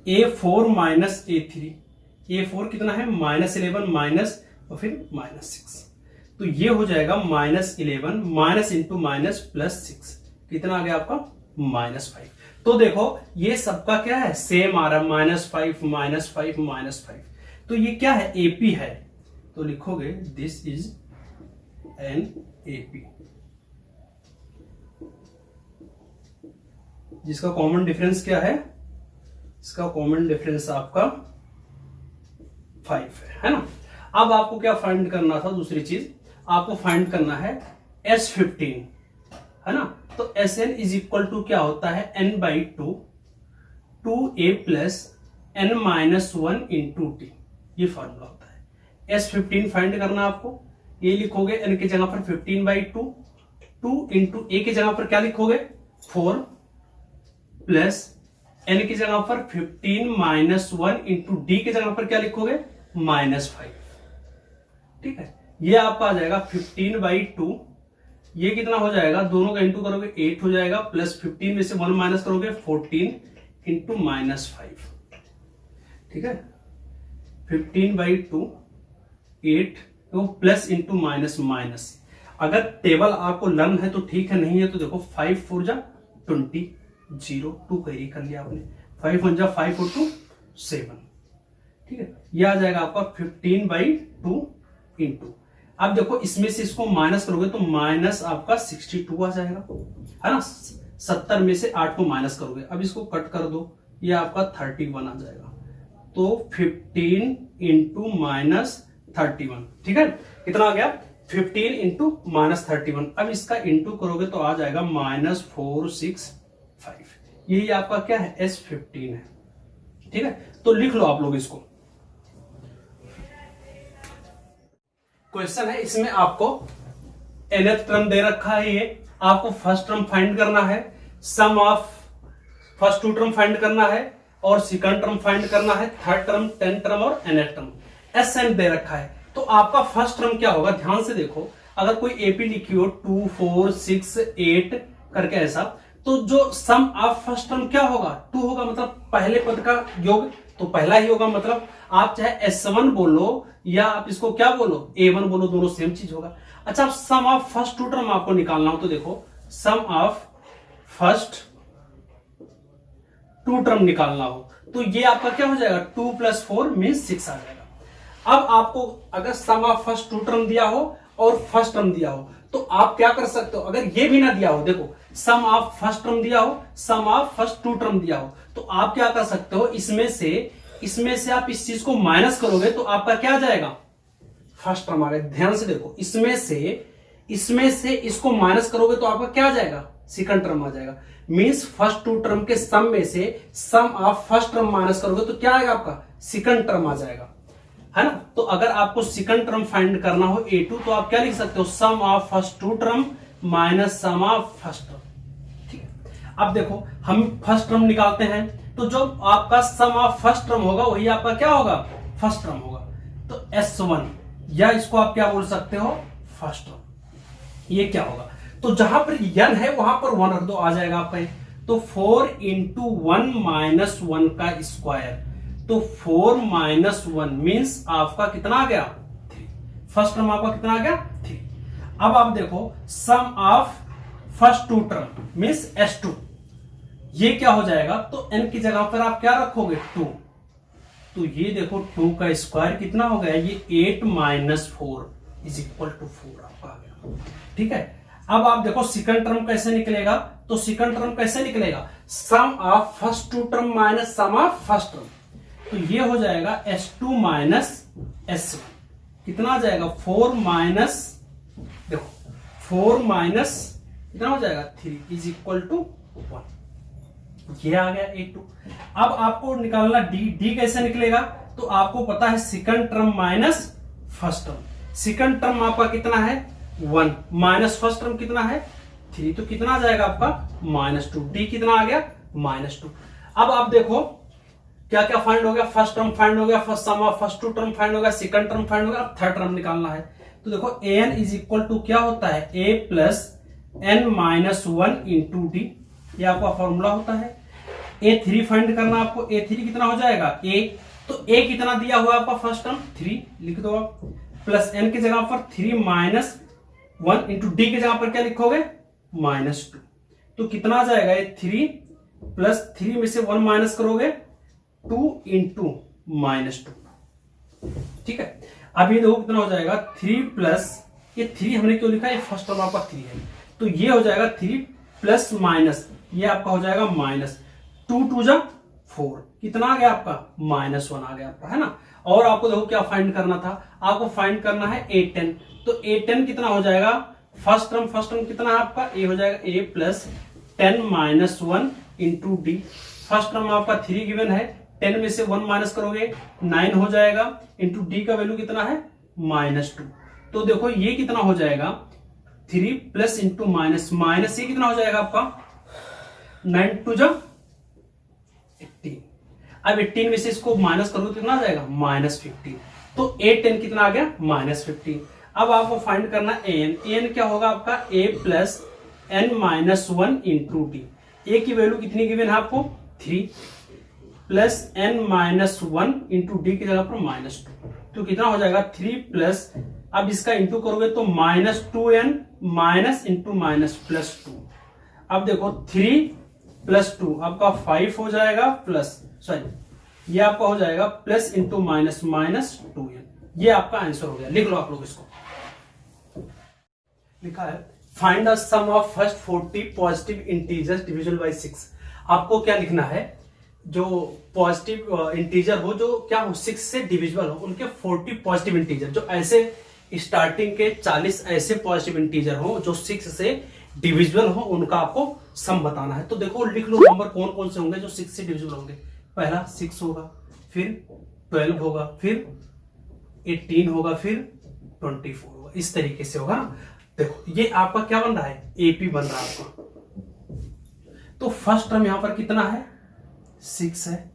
a4 माइनस a3, a4 कितना है -11 माइनस और फिर -6, तो ये हो जाएगा -11 माइनस इंटू माइनस +6, कितना आ गया आपका -5। तो देखो ये सबका क्या है सेम आ रहा है -5 -5 -5, तो ये क्या है एपी है, तो लिखोगे दिस इज एन एपी, जिसका कॉमन डिफरेंस क्या है, इसका कॉमन डिफरेंस आपका 5 है ना। अब आपको क्या फाइंड करना था, दूसरी चीज आपको फाइंड करना है S15, है ना। तो Sn इज इक्वल टू क्या होता है n/2 2a plus n minus 1 into T, ये फॉर्मूला होता है। S15 फाइंड करना आपको, ये लिखोगे n की जगह पर 15/2 2 इंटू a की जगह पर क्या लिखोगे 4 प्लस n की जगह पर 15 माइनस 1 इंटू डी की जगह पर क्या लिखोगे -5, ठीक है। ये आपका आ जाएगा 15/2, ये कितना हो जाएगा दोनों का इंटू करोगे 8 हो जाएगा, प्लस 15 में से 1 माइनस करोगे 14 इंटू -5, ठीक है। 15/2 8 तो प्लस इंटू माइनस, अगर टेबल आपको लर्न है तो ठीक है, नहीं है तो देखो 5 4 जा 20 0 2 कैरी कर लिया आपने, 5 1 जा 5 4 2 7, ठीक है। ये आ जाएगा आपका 15/2 इंटू, अब देखो इसमें से इसको माइनस करोगे तो माइनस आपका 62 आ जाएगा, है ना। 70 में से 8 को माइनस करोगे, अब इसको कट कर दो, ये आपका 31 आ जाएगा। तो 15 इंटू माइनस 31, ठीक है। कितना आ गया? 15 इंटू माइनस 31। अब इसका इंटू करोगे तो आ जाएगा -465। यही आपका क्या है? S15 है, ठीक है। तो लिख लो आप लोग इसको। क्वेश्चन है, इसमें आपको nth टर्म दे रखा है, ये आपको फर्स्ट टर्म फाइंड करना है, sum of first two term find करना है और सेकंड टर्म फाइंड करना है, थर्ड टर्म, 10th टर्म और nth टर्म। SN दे रखा है, तो आपका फर्स्ट टर्म क्या होगा? ध्यान से देखो, अगर कोई एपी लिखी हो 2 4 6 8 करके ऐसा, तो जो सम ऑफ फर्स्ट टर्म क्या होगा? 2 होगा, मतलब पहले पद का योग तो पहला ही होगा। मतलब आप चाहे S1 बोलो या आप इसको क्या बोलो, A1 बोलो, दोनों सेम चीज होगा। अच्छा, अब सम ऑफ फर्स्ट टू टर्म आपको निकालना हो तो देखो, sum of first two term निकालना हो तो ये आपका क्या हो जाएगा? 2 + 4 मीन्स 6 आ जाएगा। अब आपको अगर सम ऑफ फर्स्ट टू टर्म दिया हो और फर्स्ट टर्म दिया हो तो आप क्या कर सकते हो? अगर ये भी ना दिया हो, देखो सम ऑफ फर्स्ट टर्म दिया हो, sum of first two term दिया हो, तो आप क्या कर सकते हो? इसमें से आप इस चीज को माइनस करोगे तो आपका क्या आ जाएगा? फर्स्ट टर्म आ गया। ध्यान से देखो, इसमें से इसको माइनस करोगे तो आपका क्या आ जाएगा? सेकंड टर्म आ जाएगा। मींस फर्स्ट टू टर्म के सम में से सम ऑफ फर्स्ट टर्म माइनस करोगे तो क्या आएगा? आपका सेकंड टर्म आ जाएगा, है ना। तो अगर आपको सेकंड टर्म फाइंड करना हो A2 तो आप क्या लिख सकते हो? Sum of first two term minus sum of first term, ठीक है। अब देखो हम फर्स्ट टर्म निकालते हैं, तो जो आपका सम ऑफ फर्स्ट टर्म होगा वही आपका क्या होगा? फर्स्ट टर्म होगा। तो S1 या इसको आप क्या बोल सकते हो? First term. ये क्या होगा? तो जहां पर n है वहां पर 1 रख दो, आ जाएगा आपका। तो 4 × 1 - 1 का स्क्वायर, तो 4 - 1 मीन्स आपका कितना आ गया? 3। फर्स्ट टर्म आपका कितना आ गया? 3। अब आप देखो sum of first two term means S2, ये क्या हो जाएगा? तो n की जगह पर आप क्या रखोगे? 2। तो ये देखो 2 का स्क्वायर कितना हो गया? ये 8 - 4 = 4 आपका आ गया, ठीक है। अब आप देखो सेकंड टर्म कैसे निकलेगा? तो सेकंड टर्म कैसे निकलेगा? Sum of first two term minus sum of first term, तो ये हो जाएगा S2 - S1। कितना आ जाएगा? 4 माइनस, देखो 4 माइनस कितना हो जाएगा? 3 = 1। ये आ गया A2। अब आपको निकालना D कैसे निकलेगा? तो आपको पता है second term minus first term. Second term आपका कितना है? 1 माइनस फर्स्ट टर्म कितना है? 3, तो कितना आ जाएगा आपका? -2। D कितना आ गया? -2। अब आप देखो क्या क्या फाइंड हो गया? फर्स्ट टर्म फाइंड हो गया, first sum of first two term find हो गया, सेकंड टर्म फाइंड हो गया, अब थर्ड टर्म निकालना है। तो देखो an = क्या होता है? A + n - 1 × D, ये आपका फॉर्मूला होता है। A3 फाइंड करना आपको। A3 कितना हो जाएगा? A, तो A कितना दिया हुआ आपका? फर्स्ट टर्म 3 लिख दो आप, प्लस n की जगह पर 3 - 1 × D की जगह पर क्या लिखोगे? -2। तो कितना आ जाएगा? ये 3 + 3 में से 1 माइनस करोगे, 2 × -2, ठीक है। अब ये देखो कितना हो जाएगा? 3 प्लस, ये 3 हमने क्यों लिखा? ये फर्स्ट टर्म आपका 3 है, तो ये हो जाएगा 3 प्लस माइनस, ये आपका हो जाएगा -2 2 जा 4, कितना आ गया आपका? -1 आ गया आपका, है ना। और आपको देखो क्या फाइंड करना था? आपको फाइंड करना है A10। तो A10 कितना हो जाएगा? फर्स्ट टर्म कितना है आपका? A हो जाएगा A + 10 - 1 × D। फर्स्ट टर्म आपका 3 गिवन है, 10 में से 1 माइनस करोगे 9 हो जाएगा, इंटू D का वैल्यू कितना है? -2। तो देखो ये कितना हो जाएगा? 3 प्लस इंटू माइनस, ये कितना हो जाएगा आपका? 9 × 2 = 18। अब 18 में से इसको माइनस करोगे तो कितना आ जाएगा? -15। तो A10 कितना आ गया? -15। अब आपको फाइंड करना an क्या होगा आपका? A + n - 1 × D। A की वैल्यू कितनी गिवन है आपको? 3 प्लस n - 1 × D की जगह पर -2, तो कितना हो जाएगा? 3 प्लस, अब इसका इंटू करोगे तो -2n - +2। अब देखो 3 प्लस 2 आपका 5 हो जाएगा, प्लस सॉरी ये आपका हो जाएगा plus into minus minus 2n। ये आपका आंसर हो गया। लिख लो आप लोग इसको। लिखा है find the sum of first 40 positive integers divisible by 6। आपको क्या लिखना है, जो पॉजिटिव इंटीजर हो जो क्या हो 6 से डिविजिबल हो, उनके 40 पॉजिटिव इंटीजर, जो ऐसे स्टार्टिंग के 40 ऐसे पॉजिटिव इंटीजर हो जो 6 से डिविजिबल हो, उनका आपको सम बताना है। तो देखो लिख लो नंबर कौन कौन से होंगे जो 6 से डिविजिबल होंगे। पहला 6 होगा, फिर 12 होगा, फिर 18 होगा, फिर 24 होगा। इस तरीके से होगा ना। देखो ये आपका क्या बन रहा है, एपी बन रहा है आपका। तो फर्स्ट टर्म यहां पर कितना है, 6 है।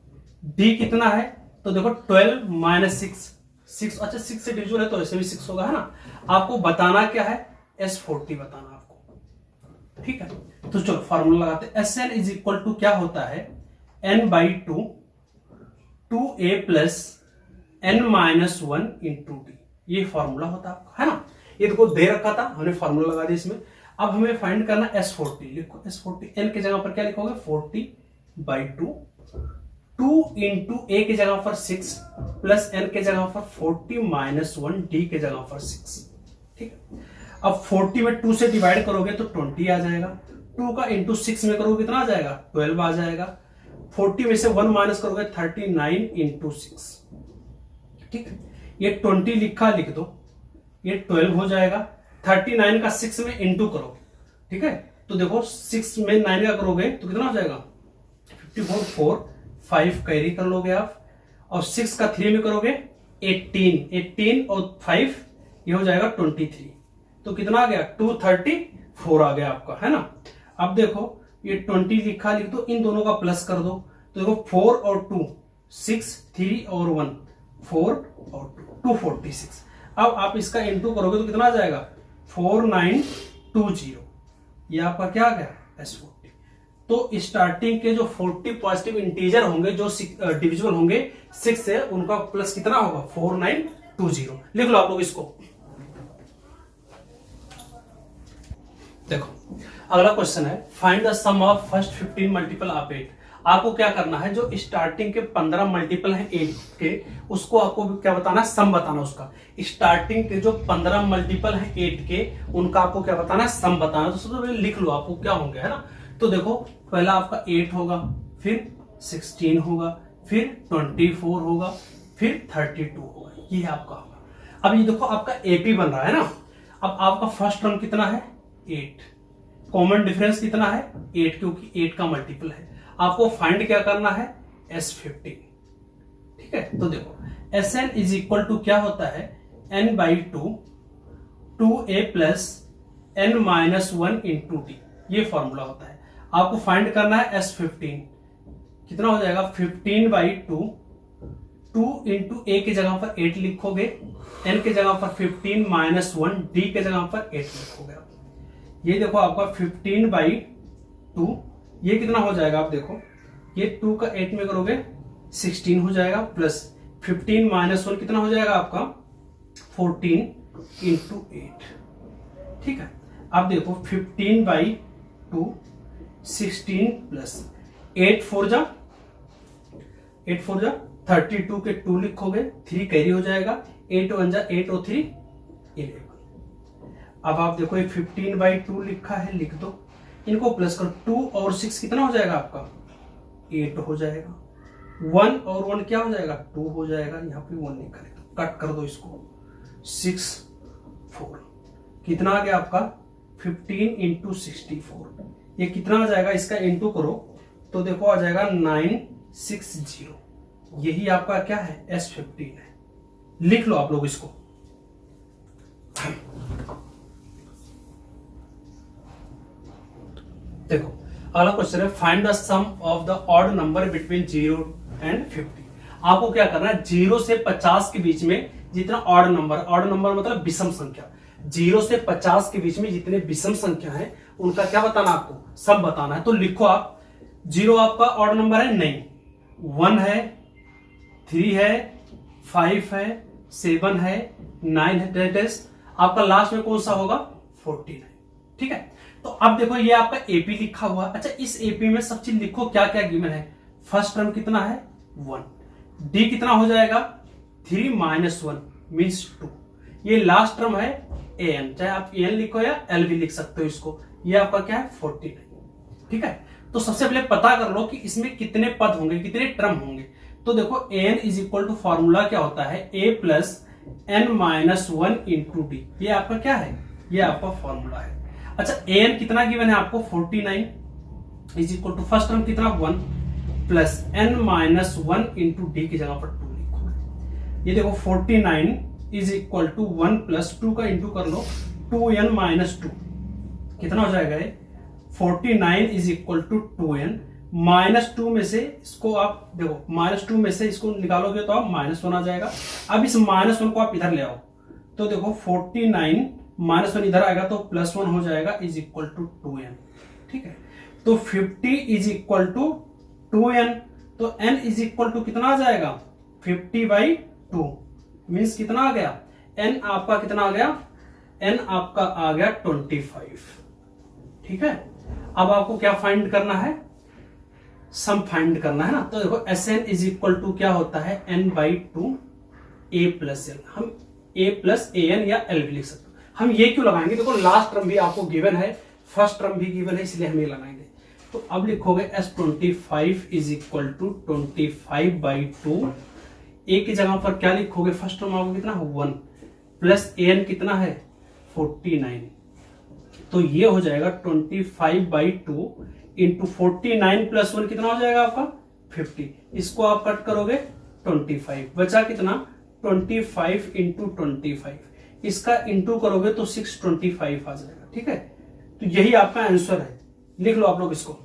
डी कितना है, तो देखो 12 माइनस 6, अच्छा 6 से डिविजिबल है तो ऐसे भी 6 होगा, है ना। आपको बताना क्या है, S40 बताना आपको, ठीक है। तो चलो फॉर्मूला लगाते हैं। SN इज इक्वल टू क्या होता है, n/2 2a plus n minus 1 into d. ये फॉर्मूला होता है आपका, है ना। ये देखो दे रखा था, हमने फॉर्मूला लगा दिया इसमें। अब हमें फाइंड करना S40। लिखो S40, n की जगह पर क्या लिखोगे 40/2, 2 इंटू a की जगह पर 6 प्लस n के जगह पर 40 माइनस 1 d के जगह पर 6, ठीक है। अब 40 में 2 से डिवाइड करोगे तो 20 आ जाएगा, 2 का इंटू 6 में करोगे कितना आ जाएगा 12 आ जाएगा, 40 में से 1 माइनस करोगे 39 इंटू 6, ठीक है। ये 20 लिखा, लिख दो, ये 12 हो जाएगा। 39 का 6 में इंटू करो, ठीक है। तो देखो 6 में 9 का करोगे तो कितना हो जाएगा 54, 4 5 कैरी कर लोगे आप, और 6 का 3 में करोगे 18 और 5 ये हो जाएगा 23। तो कितना आ गया 234 आ गया आपका, है ना। अब देखो ये 20 लिखा, लिख दो, इन दोनों का प्लस कर दो। तो देखो 4 और 2 6, 3 और 1 4 और 2 246। अब आप इसका इंटू करोगे तो कितना आ जाएगा 4920। ये आपका क्या आ गया S40। तो स्टार्टिंग के जो 40 पॉजिटिव इंटीजर होंगे जो डिविजिबल होंगे 6 से, उनका प्लस कितना होगा 4920। लिख लो आप लोग इसको। देखो अगला क्वेश्चन है find the sum of first 15 multiple of 8। आपको क्या करना है, जो स्टार्टिंग के 15 मल्टीपल हैं 8 के, उसको आपको क्या बताना है, सम बताना उसका। स्टार्टिंग के जो 15 मल्टीपल हैं 8 के, उनका आपको क्या बताना है, सम बताना। तो सबसे पहले लिख लो आपको क्या होंगे, है ना। तो देखो पहला आपका 8 होगा, फिर 16 होगा, फिर 24 होगा, फिर 32 होगा। ये आपका होगा। अब ये देखो आपका एपी बन रहा है ना। अब आपका फर्स्ट टर्म कितना है 8, कॉमन डिफरेंस कितना है 8, क्योंकि 8 का मल्टीपल है। आपको फाइंड क्या करना है S50, ठीक है। तो देखो SN इज इक्वल टू क्या होता है n/2 2a plus n minus 1 into d. ये फॉर्मूला होता है। आपको फाइंड करना है S15, कितना हो जाएगा 15/2 2 इंटू a की जगह पर 8 लिखोगे, n की जगह पर 15 माइनस 1 d के जगह पर 8 लिखोगे। ये देखो आपका 15/2, ये कितना हो जाएगा, आप देखो ये 2 का 8 में करोगे 16 हो जाएगा, प्लस 15 माइनस 1 कितना हो जाएगा आपका 14 इंटू 8, ठीक है। अब देखो 15/2 16 प्लस 8 4 जा 32 के 2 लिखोगे, 3 कैरी हो जाएगा, 8 1 जा 8 और 3 11। अब आप देखो ये 15/2 लिखा है, लिख दो, इनको प्लस करो, 2 और 6 कितना हो जाएगा आपका 8 हो जाएगा, 1 और 1 क्या हो जाएगा 2 हो जाएगा, यहाँ पे 1 लिखा है तो कट कर दो इसको, 6 4 कितना आ गया आपका 15 इंटू 64। ये कितना आ जाएगा, इसका इंटू करो तो देखो आ जाएगा 960। यही आपका क्या है S15 है। लिख लो आप लोग इसको। देखो अगला क्वेश्चन है find the sum of the odd number between 0 and 50। आपको क्या करना है 0 से 50 के बीच में जितना ऑड नंबर मतलब विषम संख्या, 0 से 50 के बीच में जितने विषम संख्या है उनका क्या बताना, आपको सम बताना है। तो लिखो आप 0 आपका ऑड नंबर है नहीं, 1 है, 3 है, 5 है, 7 है, 9 है, दैट इज आपका लास्ट में कौन सा होगा 14 है, ठीक है। तो अब देखो ये आपका एपी लिखा हुआ। अच्छा इस एपी में सब चीज लिखो क्या क्या गिवन है। फर्स्ट टर्म कितना है 1, डी कितना हो जाएगा 3 माइनस 1 मीन्स 2। ये लास्ट टर्म है एन, चाहे आप एन लिखो या एल भी लिख सकते हो इसको। ये आपका क्या है 49। ठीक है, तो सबसे पहले पता कर लो कि इसमें कितने पद होंगे, कितने टर्म होंगे। तो देखो n is equal to formula क्या होता है a plus N minus 1 into d. ये आपका क्या है, ये आपका फॉर्मूला है। अच्छा एन कितना गिवन है आपको 49 is equal to first term कितना 1 plus N minus 1 into D की जगह पर 2 लिखोगे। ये देखो 49 इज इक्वल टू 1 प्लस 2 का इंटू कर लो 2n माइनस 2 कितना हो जाएगा ये 49 is equal to 2n minus 2 में से इसको आप देखो माइनस 2 में से इसको निकालोगे तो आप माइनस 1 आ जाएगा। अब इस माइनस 1 को आप इधर ले आओ तो देखो 49 माइनस 1 इधर आएगा तो प्लस 1 हो जाएगा इज इक्वल टू 2n। ठीक है, तो 50 इज इक्वल टू 2n, तो n इज इक्वल टू कितना आ जाएगा 50/2 मीन्स कितना आ गया n आपका कितना आ गया, n आपका आ गया 25। ठीक है, अब आपको क्या फाइंड करना है, सम फाइंड करना है ना। तो देखो Sn इज इक्वल टू क्या होता है n/2 a प्लस एल। हम a प्लस an या l भी लिख सकते हो। हम ये क्यों लगाएंगे, देखो लास्ट टर्म भी आपको गिवन है, फर्स्ट टर्म भी गिवन है, इसलिए हम ये लगाएंगे। तो अब लिखोगे S25 is equal to 25/2 a की जगह पर क्या लिखोगे, फर्स्ट टर्म आपको कितना 1 प्लस an कितना है 49, तो ये हो जाएगा 25/2 इंटू 49 प्लस 1 कितना हो जाएगा आपका 50। इसको आप कट करोगे 25, बचा कितना 25 इंटू 25, इसका इंटू करोगे तो 625 आ जाएगा। ठीक है, तो यही आपका आंसर है, लिख लो आप लोग इसको।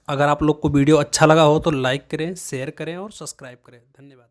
अगर आप लोग को वीडियो अच्छा लगा हो तो लाइक करें, शेयर करें और सब्सक्राइब करें। धन्यवाद।